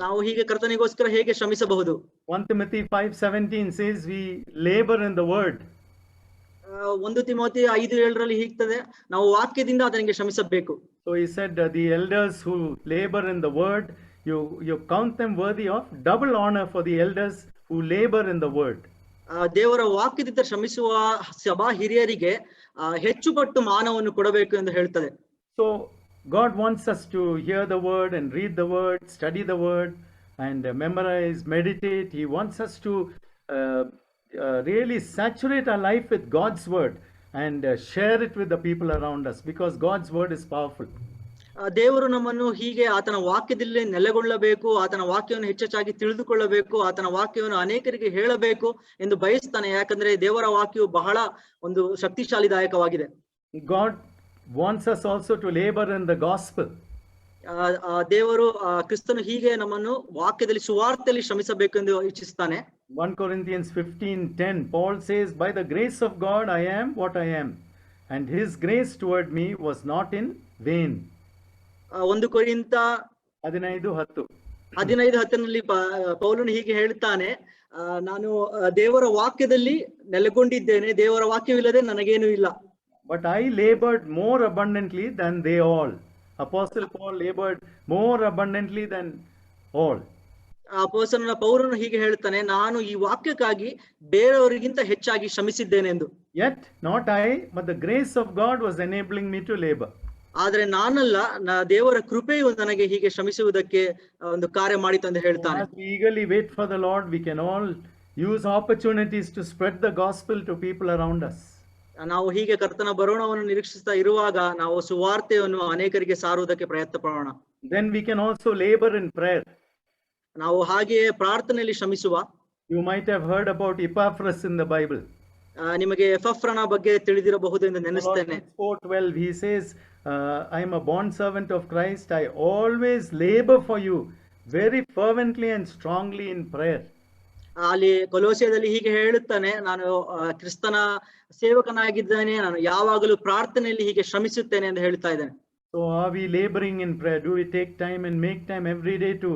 ನಾವು ಹೀಗೆ ಕರ್ತನಿಗೋಸ್ಕರ ಹೇಗೆ ಶ್ರಮಿಸಬಹುದು? 1 Timothy 5:17 says we labor in the word. 1 Timothy 5:7 ಹೀಗ್ತದೆ, ನಾವು ವಾಕ್ಯದಿಂದ ಆತನಿಗೆ ಶ್ರಮಿಸಬೇಕು. So he said the elders who labor in the word, you count them worthy of double honor for the elders who labor in the word. ದೇವರ ವಾಕ್ಯದಿಂದ ಶ್ರಮಿಸುವ ಸಭಾ ಹಿರಿಯರಿಗೆ ಹೆಚ್ಚು ಪಟ್ಟು ಮಾನವನ್ನು ಕೊಡಬೇಕು ಎಂದು ಹೇಳ್ತದೆ. So God wants us to hear the word and read the word, study the word and memorize, meditate. He wants us to really saturate our life with God's word and share it with the people around us, because God's word is powerful. ದೇವರು ನಮ್ಮನ್ನು ಹೀಗೆ ಆತನ ವಾಕ್ಯದಲ್ಲಿ ನೆಲೆಗೊಳ್ಳಬೇಕು, ಆತನ ವಾಕ್ಯವನ್ನು ಹೆಚ್ಚೆಚ್ಚಾಗಿ ತಿಳಿದುಕೊಳ್ಳಬೇಕು, ಆತನ ವಾಕ್ಯವನ್ನು ಅನೇಕರಿಗೆ ಹೇಳಬೇಕು ಎಂದು ಬಯಸ್ತಾನೆ. ಯಾಕಂದ್ರೆ ದೇವರ ವಾಕ್ಯವು ಬಹಳ ಒಂದು ಶಕ್ತಿಶಾಲಿದಾಯಕವಾಗಿದೆ. God wants us also to labor in the gospel. ದೇವರು ಕ್ರಿಸ್ತನು ಹೀಗೆ ನಮ್ಮನ್ನು ವಾಕ್ಯದಲ್ಲಿ ಸುವಾರ್ತೆಯಲ್ಲಿ ಶ್ರಮಿಸಬೇಕು ಎಂದು ಇಚ್ಛಿಸ್ತಾನೆ. 1 Corinthians 15:10, Paul says, by the grace of God I am what I am, and His grace toward me was not in vain. 1 ಕೊರಿಂಥ 15:10 ಪೌಲನು ಹೀಗೆ ಹೇಳ್ತಾನೆ, ನಾನು ದೇವರ ವಾಕ್ಯದಲ್ಲಿ ನೆಲೆಗೊಂಡಿದ್ದೇನೆ, ದೇವರ ವಾಕ್ಯವಿಲ್ಲದೆ ನನಗೇನು ಇಲ್ಲ. But I labored more abundantly than they all. Apostle Paul labored more abundantly than all. ಅಪೊಸ್ತಲನಾದ ಪೌಲನು ಹೀಗೆ ಹೇಳ್ತಾನೆ, ನಾನು ಈ ವಾಕ್ಯಕ್ಕಾಗಿ ಬೇರೆಯವರಿಗಿಂತ ಹೆಚ್ಚಾಗಿ ಶ್ರಮಿಸಿದ್ದೇನೆ ಎಂದು. Yet not I, but the grace of God was enabling me to labor. ಆದ್ರೆ ನಾನಲ್ಲ, ದೇವರ ಕೃಪೆಯು ನನಗೆ ಹೀಗೆ ಶ್ರಮಿಸುವುದಕ್ಕೆ ಒಂದು ಕಾರ್ಯ ಮಾಡಿತು ಎಂದು ಹೇಳ್ತಾನೆ. As we eagerly wait for the Lord, we can all use opportunities to spread the gospel to people around us. ನಾವು ಹೀಗೆ ಕರ್ತನ ಬರೋಣವನ್ನು ನಿರೀಕ್ಷಿಸ್ತಾ ಇರುವಾಗ ನಾವು ಸುವಾರ್ತೆಯನ್ನು ಅನೇಕರಿಗೆ ಸಾರುವುದಕ್ಕೆ ಪ್ರಯತ್ನ ಪಡೋಣ. Then we can also labor in prayer. ನಾವು ಹಾಗೆಯೇ ಪ್ರಾರ್ಥನೆಯಲ್ಲಿ ಶ್ರಮಿಸುವ. You might have heard about Epaphras in the Bible. ನಿಮಗೆ ಎಫಫ್ರನ ಬಗ್ಗೆ ತಿಳಿದಿರಬಹುದು ಎಂದು ನೆನೆಸ್ತೇನೆ. Colossians 4:12 he says, I am a bond servant of Christ, I always labor for you very fervently and strongly in prayer. ಅಲ್ಲಿ ಕೊಲೋಸ್ಯದಲ್ಲಿ ಹೀಗೆ ಹೇಳುತ್ತಾನೆ, ನಾನು ಕ್ರಿಸ್ತನ ಸೇವಕನಾಗಿದ್ದೇನೆ, ನಾನು ಯಾವಾಗಲೂ ಪ್ರಾರ್ಥನೆಯಲ್ಲಿ ಹೀಗೆ ಶ್ರಮಿಸುತ್ತೇನೆ ಎಂದು ಹೇಳ್ತಾ ಇದ್ದೇನೆ. So are we laboring in prayer? Do we take time and make time every day to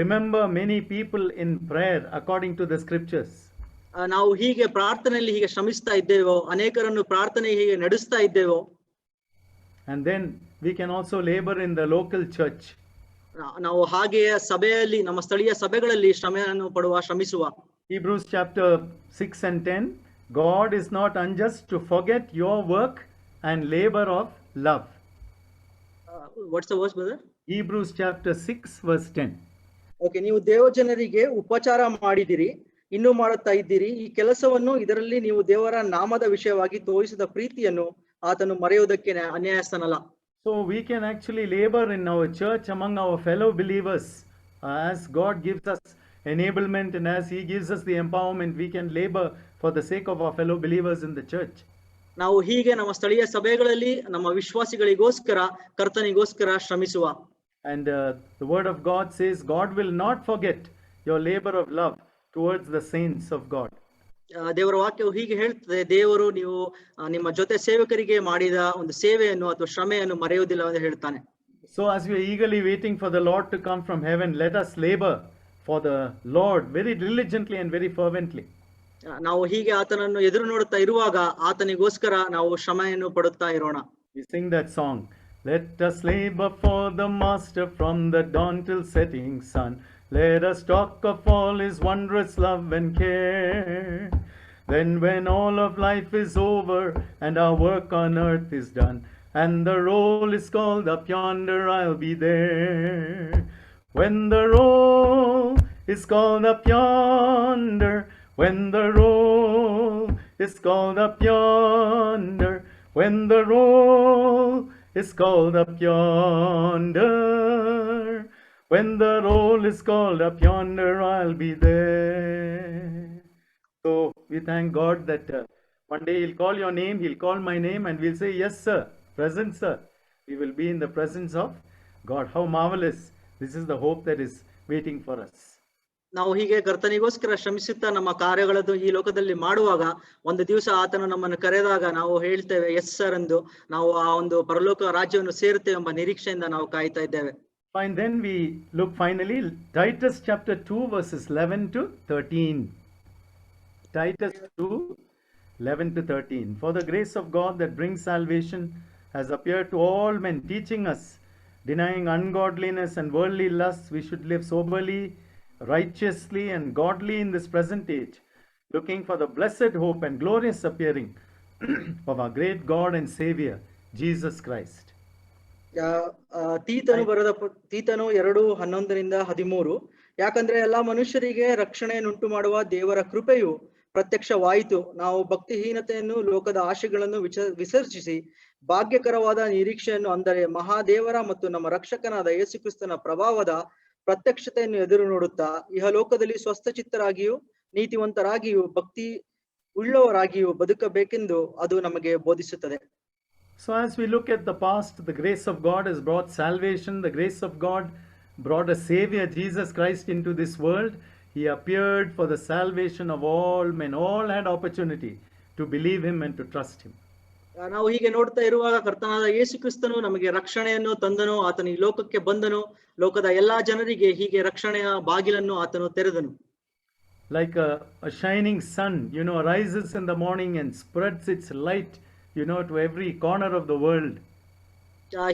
remember many people in prayer according to the scriptures? ನಾವು ಹೀಗೆ ಪ್ರಾರ್ಥನೆಯಲ್ಲಿ ಹೀಗೆ ಶ್ರಮಿಸ್ತಾ ಇದ್ದೇವೋ, ಅನೇಕರನ್ನು ಪ್ರಾರ್ಥನೆ ಹೀಗೆ ನಡೆಸ್ತಾ ಇದ್ದೇವೋ? And then we can also labor in the local church. ನಾವು ಹಾಗೆಯೇ ಸಭೆಯಲ್ಲಿ, ನಮ್ಮ ಸ್ಥಳೀಯ ಸಭೆಗಳಲ್ಲಿ ಶ್ರಮಿಸುವ. Hebrews chapter 6 and 10, God is not unjust to forget your work and labor of love. What's the verse, brother? Hebrews chapter 6 verse 10. Okay, ನೀವು ದೇವಜನರಿಗೆ ಉಪಚಾರ ಮಾಡಿದಿರಿ, ಇನ್ನೂ ಮಾಡುತ್ತಾ ಇದ್ದೀರಿ. ಈ ಕೆಲಸವನ್ನು ಇದರಲ್ಲಿ ನೀವು ದೇವರ ನಾಮದ ವಿಷಯವಾಗಿ ತೋರಿಸಿದ ಪ್ರೀತಿಯನ್ನು ಆತನು ಮರೆಯುವುದಕ್ಕೆ ಅನ್ಯಾಯಸ್ಥನಲ್ಲ. So we can actually labor in our church among our fellow believers as God gives us enablement and as he gives us the empowerment. We can labor for the sake of our fellow believers in the church. ನಾವು ಹೀಗೆ ನಮ್ಮ ಸ್ಥಳೀಯ ಸಭೆಗಳಲ್ಲಿ ನಮ್ಮ ವಿಶ್ವಾಸಿಗಳಿಗೋಸ್ಕರ, ಕರ್ತನಿಗೋಸ್ಕರ ಶ್ರಮಿಸುವ. And the word of God says, God will not forget your labor of love towards the saints of God. ದೇವರ ವಾಕ್ಯವು ಹೀಗೆ ಹೇಳ್ತದೆ, ದೇವರು ನೀವು ನಿಮ್ಮ ಜೊತೆ ಸೇವಕರಿಗೆ ಮಾಡಿದ ಒಂದು ಸೇವೆಯನ್ನು ಅಥವಾ ಶ್ರಮೆಯನ್ನು ಮರೆಯುವುದಿಲ್ಲ ಎಂದು ಹೇಳ್ತಾನೆ. So as we are eagerly waiting for the Lord to come from heaven, let us labor for the Lord very diligently and very fervently. ನಾವು ಹೀಗೆ ಆತನನ್ನು ಎದುರು ನೋಡುತ್ತಾ ಇರುವಾಗ ಆತನಿಗೋಸ್ಕರ ನಾವು ಶ್ರಮೆಯನ್ನು ಪಡುತ್ತಾ ಇರೋಣ. We sing that song. Let us labor for the Master from the dawn till setting sun. Let us talk of all his wondrous love and care. Then when all of life is over and our work on earth is done, and the roll is called up yonder, I'll be there. When the roll is called up yonder, when the roll is called up yonder, when the roll is called up yonder, when the roll is called up yonder, I'll be there. So we thank God that one day he'll call your name, he'll call my name, and we'll say, yes sir, present sir. We will be in the presence of God. How marvelous. This is the hope that is waiting for us. ನಾವು ಹೀಗೆ ಕರ್ತನಿಗೋಸ್ಕರ ಶ್ರಮಿಸುತ್ತಾ ನಮ್ಮ ಕಾರ್ಯಗಳದ್ದು ಈ ಲೋಕದಲ್ಲಿ ಮಾಡುವಾಗ ಒಂದು ದಿವಸ ಆತನು ನಮ್ಮನ್ನು ಕರೆದಾಗ ನಾವು ಹೇಳ್ತೇವೆ, ಎಸ್ ಸರ್ ಎಂದು. ನಾವು ಆ ಒಂದು ಪರಲೋಕ ರಾಜ್ಯವನ್ನು ಸೇರುತ್ತೇವೆ ಎಂಬ ನಿರೀಕ್ಷೆಯಿಂದ ನಾವು ಕಾಯ್ತಾ ಇದ್ದೇವೆ. Fine, then we look finally Titus chapter 2 verses 11 to 13. Titus 2 11 to 13. For the grace of God that brings salvation has appeared to all men, teaching us, denying ungodliness and worldly lusts, we should live soberly, righteously and godly in this present age, looking for the blessed hope and glorious appearing of our great God and Savior, Jesus Christ. ತೀತನು 2:11-13. ಯಾಕಂದ್ರೆ ಎಲ್ಲಾ ಮನುಷ್ಯರಿಗೆ ರಕ್ಷಣೆಯನ್ನುಂಟು ಮಾಡುವ ದೇವರ ಕೃಪೆಯು ಪ್ರತ್ಯಕ್ಷವಾಯಿತು. ನಾವು ಭಕ್ತಿಹೀನತೆಯನ್ನು, ಲೋಕದ ಆಶೆಗಳನ್ನು ವಿಸರ್ಜಿಸಿ ಭಾಗ್ಯಕರವಾದ ನಿರೀಕ್ಷೆಯನ್ನು, ಅಂದರೆ ಮಹಾದೇವರ ಮತ್ತು ನಮ್ಮ ರಕ್ಷಕನಾದ ಯೇಸುಕ್ರಿಸ್ತನ ಪ್ರಭಾವದ ಪ್ರತ್ಯಕ್ಷತೆಯನ್ನು ಎದುರು ನೋಡುತ್ತಾ ಇಹಲೋಕದಲ್ಲಿ ಸ್ವಸ್ಥಚಿತ್ತರಾಗಿಯೂ ನೀತಿವಂತರಾಗಿಯೂ ಭಕ್ತಿ ಉಳ್ಳವರಾಗಿಯೂ ಬದುಕಬೇಕೆಂದು ಅದು ನಮಗೆ ಬೋಧಿಸುತ್ತದೆ. So as we look at the past, the grace of God has brought salvation. The grace of God brought a Savior, Jesus Christ, into this world. He appeared for the salvation of all men. All had opportunity to believe him and to trust him. ನಾವು ಹೀಗೆ ನೋಡ್ತಾ ಇರುವಾಗ ಕರ್ತನಾದ ಯೇಸು ಕ್ರಿಸ್ತನು ನಮಗೆ ರಕ್ಷಣೆಯನ್ನು ತಂದನು. ಆತನು ಈ ಲೋಕಕ್ಕೆ ಬಂದನು. ಲೋಕದ ಎಲ್ಲಾ ಜನರಿಗೆ ಹೀಗೆ ರಕ್ಷಣೆಯ ಬಾಗಿಲನ್ನು ಆತನು ತೆರೆದನು. Like a shining sun, rises in the morning and spreads its light, to every corner of the world.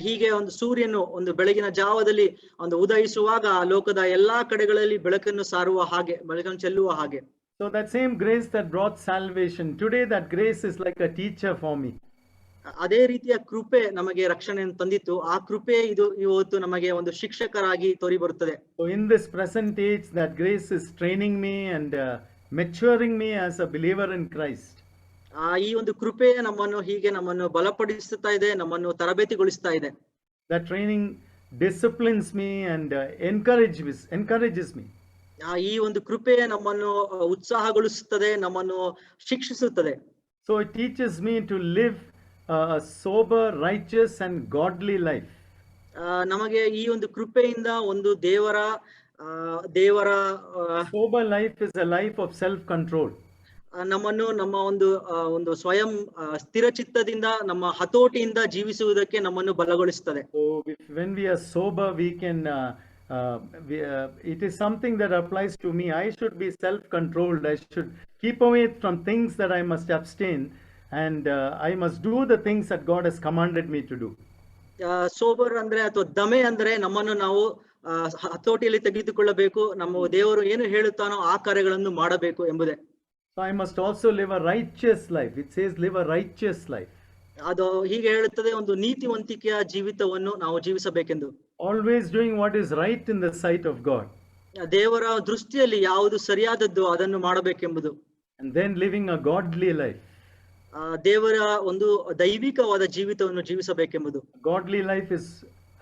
ಹೀಗೆ ಒಂದು ಸೂರ್ಯನು ಒಂದು ಬೆಳಗಿನ ಜಾವದಲ್ಲಿ ಒಂದು ಉದಯಿಸುವಾಗ ಲೋಕದ ಎಲ್ಲಾ ಕಡೆಗಳಲ್ಲಿ ಬೆಳಕನ್ನು ಸಾರುವ ಹಾಗೆ, ಬೆಳಕನ್ನು ಚೆಲ್ಲುವ ಹಾಗೆ. So that same grace that brought salvation, today that grace is like a teacher for me. ಅದೇ ರೀತಿಯ ಕೃಪೆ ನಮಗೆ ರಕ್ಷಣೆಯನ್ನು ತಂದಿತ್ತು. ಆ ಕೃಪೆ ಇವತ್ತು ನಮಗೆ ಒಂದು ಶಿಕ್ಷಕರಾಗಿ ತೋರಿ ಬರುತ್ತದೆ. So in this present age, that grace is training me and maturing me as a believer in Christ. ಈ ಒಂದು ಕೃಪೆ ನಮ್ಮನ್ನು ಬಲಪಡಿಸುತ್ತಾ ಇದೆ, ನಮ್ಮನ್ನು ತರಬೇತಿಗೊಳಿಸ್ತಾ ಇದೆ. That training disciplines me and encourages me. ಈ ಒಂದು ಕೃಪೆ ನಮ್ಮನ್ನು ಉತ್ಸಾಹಗೊಳಿಸುತ್ತದೆ, ನಮ್ಮನ್ನು ಶಿಕ್ಷಿಸುತ್ತದೆ. So it teaches me to live a sober, righteous, and godly life. ನಮಗೆ ಈ ಒಂದು ಕೃಪೆಯಿಂದ ಒಂದು ದೇವರ ದೇವರ Sober life is a life of self-control. ನಮ್ಮನ್ನು ನಮ್ಮ ಒಂದು ಸ್ವಯಂ ಸ್ಥಿರ ಚಿತ್ತದಿಂದ ನಮ್ಮ ಹತೋಟಿಯಿಂದ ಜೀವಿಸುವುದಕ್ಕೆ ನಮ್ಮನ್ನು ಬಲಗೊಳಿಸುತ್ತದೆ. So when we are sober, we can it is something that applies to me. I should be self-controlled. I should keep away from things that I must abstain, and I must do the things that God has commanded me to do. Sober ಅಂದ್ರೆ ಅಥವಾ ದಮೆ ಅಂದ್ರೆ ನಮ್ಮನ್ನು ನಾವು ಹತೋಟಿಯಲ್ಲಿ ತೆಗೆದುಕೊಳ್ಳಬೇಕು. ನಮ್ಮ ದೇವರು ಏನು ಹೇಳುತ್ತಾನೋ ಆ ಕಾರ್ಯಗಳನ್ನು ಮಾಡಬೇಕು ಎಂಬುದೇ. So I must also live a righteous life. It says live a righteous life. ಅದು ಹೀಗೆ ಹೇಳುತ್ತದೆ, ಒಂದು ನೀತಿವಂತಿಕೆಯ ಜೀವಿತವನ್ನು ನಾವು ಜೀವಿಸಬೇಕೆಂದು. Always doing what is right in the sight of God. ದೇವರ ದೃಷ್ಟಿಯಲ್ಲಿ ಯಾವುದು ಸರಿಯಾದದ್ದು ಅದನ್ನು ಮಾಡಬೇಕೆಂಬುದು. And then living a godly life. ದೇವರ ಒಂದು ದೈವಿಕವಾದ ಜೀವಿತವನ್ನು ಜೀವಿಸಬೇಕೆಂಬುದು. Godly life is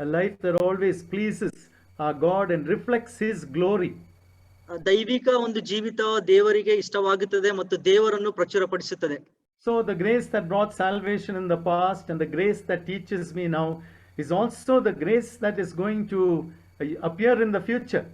a life that always pleases our God and reflects His glory. ದೈವಿಕ ಒಂದು ಜೀವಿತ ದೇವರಿಗೆ ಇಷ್ಟವಾಗುತ್ತದೆ ಮತ್ತು ದೇವರನ್ನು ಪ್ರಚುರಪಡಿಸುತ್ತದೆ. So the grace that brought salvation in the past and the grace that teaches me now is also the grace that is going to appear in the future.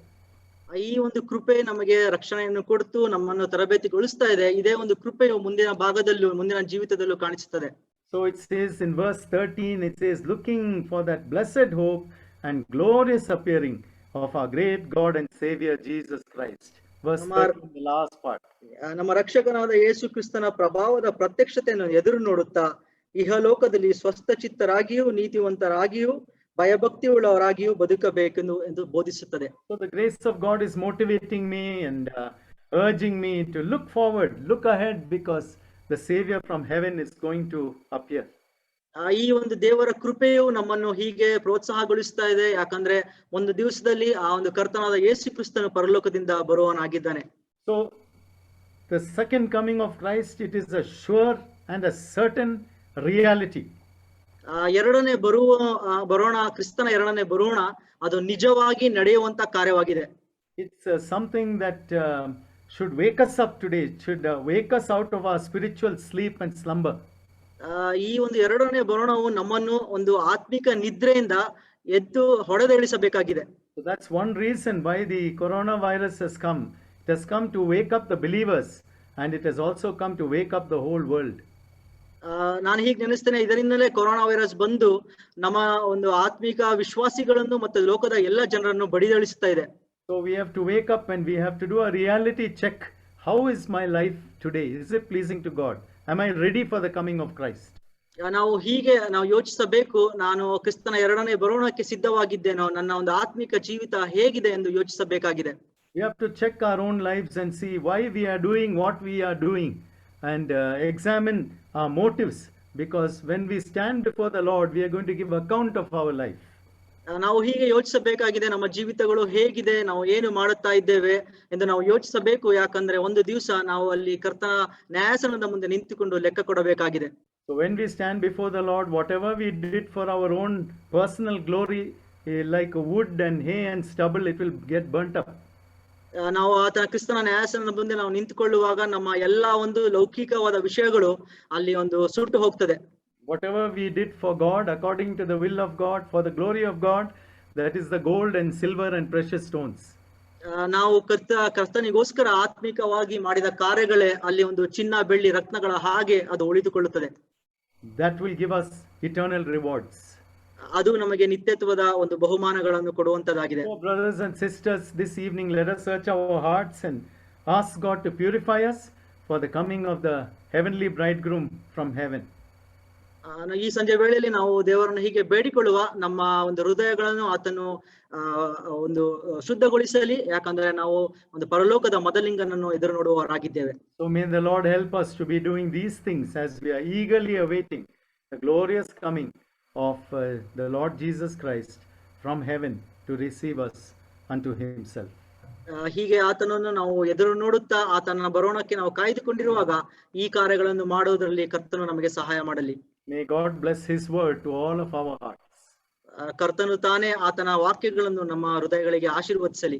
ಈ ಒಂದು ಕೃಪೆ ನಮಗೆ ರಕ್ಷಣೆಯನ್ನು ಕೊಡ್ತು ನಮ್ಮನ್ನು ತರಬೇತಿಗೊಳಿಸ್ತಾ ಇದೆ. ಇದೇ ಒಂದು ಕೃಪೆಯು ಮುಂದಿನ ಭಾಗದಲ್ಲೂ ಮುಂದಿನ ಜೀವಿತದಲ್ಲೂ ಕಾಣಿಸುತ್ತದೆ. So it says in verse 13, it says, looking for that blessed hope and glorious appearing of our great God and Savior Jesus Christ. Verse 13, the last part. ನಮ್ಮ ರಕ್ಷಕನಾದ ಯೇಸು ಕ್ರಿಸ್ತನ ಪ್ರಭಾವದ ಪ್ರತ್ಯಕ್ಷತೆಯನ್ನು ಎದುರು ನೋಡುತ್ತಾ ಇಹಲೋಕದಲ್ಲಿ ಸ್ವಸ್ಥ ಚಿತ್ತರಾಗಿಯೂ ನೀತಿವಂತರಾಗಿಯೂ ಭಯಭಕ್ತಿಯುಳ್ಳವರಾಗಿಯೂ ಬದುಕಬೇಕೆಂದು ಬೋಧಿಸುತ್ತದೆ. So the grace of God is motivating me and urging me to look forward, look ahead, because the Savior from heaven is going to appear. ಈ ಒಂದು ದೇವರ ಕೃಪೆಯು ನಮ್ಮನ್ನು ಹೀಗೆ ಪ್ರೋತ್ಸಾಹಗೊಳಿಸ್ತಾ ಇದೆ. ಯಾಕಂದ್ರೆ ಒಂದು ದಿವಸದಲ್ಲಿ ಆ ಒಂದು ಕರ್ತನಾದ ಯೇಸು ಕ್ರಿಸ್ತನು ಪರಲೋಕದಿಂದ ಬರುವವನಾಗಿದ್ದಾನೆ. So the second coming of Christ, it is a sure and a certain reality. ಎರಡನೇ ಬರೋಣ ಕ್ರಿಸ್ತನ ಎರಡನೇ ಬರೋಣ ಅದು ನಿಜವಾಗಿ ನಡೆಯುವಂತ ಕಾರ್ಯವಾಗಿದೆ. It's something that should wake us up today. It should wake us out of our spiritual sleep and slumber. ಈ ಒಂದು ಎರಡನೇ ಬರೋಣವು ನಮ್ಮನ್ನು ಒಂದು ಆತ್ಮಿಕ ನಿದ್ರೆಯಿಂದ ಎದ್ದು ಹೊಡೆದೇಳಿಸಬೇಕಾಗಿದೆ. So that's one reason why the coronavirus has come. It has come to wake up the believers, and it has also come to wake up the whole world. ನಾನು ಹೀಗೆ ನೆನೆಸ್ತೇನೆ, ಇದರಿಂದಲೇ ಕೊರೋನಾ ವೈರಸ್ ಬಂದು ನಮ್ಮ ಒಂದು ಆತ್ಮಿಕ ವಿಶ್ವಾಸಿಗಳನ್ನು ಮತ್ತು ಲೋಕದ ಎಲ್ಲ ಜನರನ್ನು ಬಡಿದಳಿಸುತ್ತಾ ಇದೆ. So we have to wake up and we have to do a reality check. How is my life today? Is it pleasing to God? Am I ready for the coming of Christ? ನಾವು ಯೋಚಿಸಬೇಕು, ನಾನು ಕ್ರಿಸ್ತನ ಎರಡನೇ ಬರೋಣಕ್ಕೆ ಸಿದ್ಧವಾಗಿದ್ದೇನೋ, ನನ್ನ ಒಂದು ಆತ್ಮಿಕ ಜೀವಿತ ಹೇಗಿದೆ ಎಂದು ಯೋಚಿಸಬೇಕಾಗಿದೆ. We have to check our own lives and see why we are doing what we are doing, and examine our motives, because when we stand before the Lord, we are going to give account of our life. ನಾವು ಹೀಗೆ ಯೋಚಿಸಬೇಕಾಗಿದೆ, ನಮ್ಮ ಜೀವಿತಗಳು ಹೇಗಿದೆ, ನಾವು ಏನು ಮಾಡುತ್ತಾ ಇದ್ದೇವೆ ಎಂದು ನಾವು ಯೋಚಿಸಬೇಕು. ಯಾಕಂದ್ರೆ ಒಂದು ದಿವಸ ನಾವು ಅಲ್ಲಿ ಕರ್ತನ ನ್ಯಾಯಾಸನದ ಮುಂದೆ ನಿಂತುಕೊಂಡು ಲೆಕ್ಕ ಕೊಡಬೇಕಾಗಿದೆ. So when we stand before the Lord, whatever we did for our own personal glory, like wood and hay and stubble, it will get burnt up. ನಾವು ಆತನ ಕ್ರಿಸ್ತನ ನ್ಯಾಯಾಸನದ ಮುಂದೆ ನಾವು ನಿಂತುಕೊಳ್ಳುವಾಗ ನಮ್ಮ ಎಲ್ಲಾ ಒಂದು ಲೌಕಿಕವಾದ ವಿಷಯಗಳು ಅಲ್ಲಿ ಒಂದು ಸುಟ್ಟು ಹೋಗ್ತದೆ. Whatever we did for God, according to the will of God, for the glory of God, that is the gold and silver and precious stones. ನಾವು ಕರ್ತನಿಗೋಸ್ಕರ ಆತ್ಮಿಕವಾಗಿ ಮಾಡಿದ ಕಾರ್ಯಗಳೇ ಅಲ್ಲಿ ಒಂದು ಚಿನ್ನ ಬೆಳ್ಳಿ ರತ್ನಗಳ ಹಾಗೆ ಅದು ಉಳಿದುಕೊಳ್ಳುತ್ತದೆ. That will give us eternal rewards. ಅದು ನಮಗೆ ನಿತ್ಯತ್ವದ ಒಂದು ಬಹುಮಾನಗಳನ್ನು ಕೊಡುವಂತದಾಗಿದೆ. So brothers and sisters, this evening let us search our hearts and ask God to purify us for the coming of the heavenly bridegroom from heaven. ಈ ಸಂಜೆ ವೇಳೆಯಲ್ಲಿ ನಾವು ದೇವರನ್ನು ಹೀಗೆ ಬೇಡಿಕೊಳ್ಳುವ, ನಮ್ಮ ಒಂದು ಹೃದಯಗಳನ್ನು ಆತನು ಒಂದು ಶುದ್ಧಗೊಳಿಸಲಿ. ಯಾಕಂದ್ರೆ ನಾವು ಒಂದು ಪರಲೋಕದ ಮೊದಲಿಂಗನನ್ನು ಎದುರು ನೋಡುವವರಾಗಿದ್ದೇವೆ. So may the Lord help us to be doing these things as we are eagerly awaiting the glorious coming of the Lord Jesus Christ from heaven to receive us unto himself. ಹೀಗೆ ಆತನನ್ನು ನಾವು ಎದುರು ನೋಡುತ್ತಾ ಆತನ ಬರೋಣಕ್ಕೆ ನಾವು ಕಾಯ್ದುಕೊಂಡಿರುವಾಗ ಈ ಕಾರ್ಯಗಳನ್ನು ಮಾಡುವುದರಲ್ಲಿ ಕರ್ತನು ನಮಗೆ ಸಹಾಯ ಮಾಡಲಿ. May God bless his word to all of our hearts. ಕರ್ತನು ತಾನೇ ಆತನ ವಾಕ್ಯಗಳನ್ನು ನಮ್ಮ ಹೃದಯಗಳಿಗೆ ಆಶೀರ್ವದಿಸಲಿ.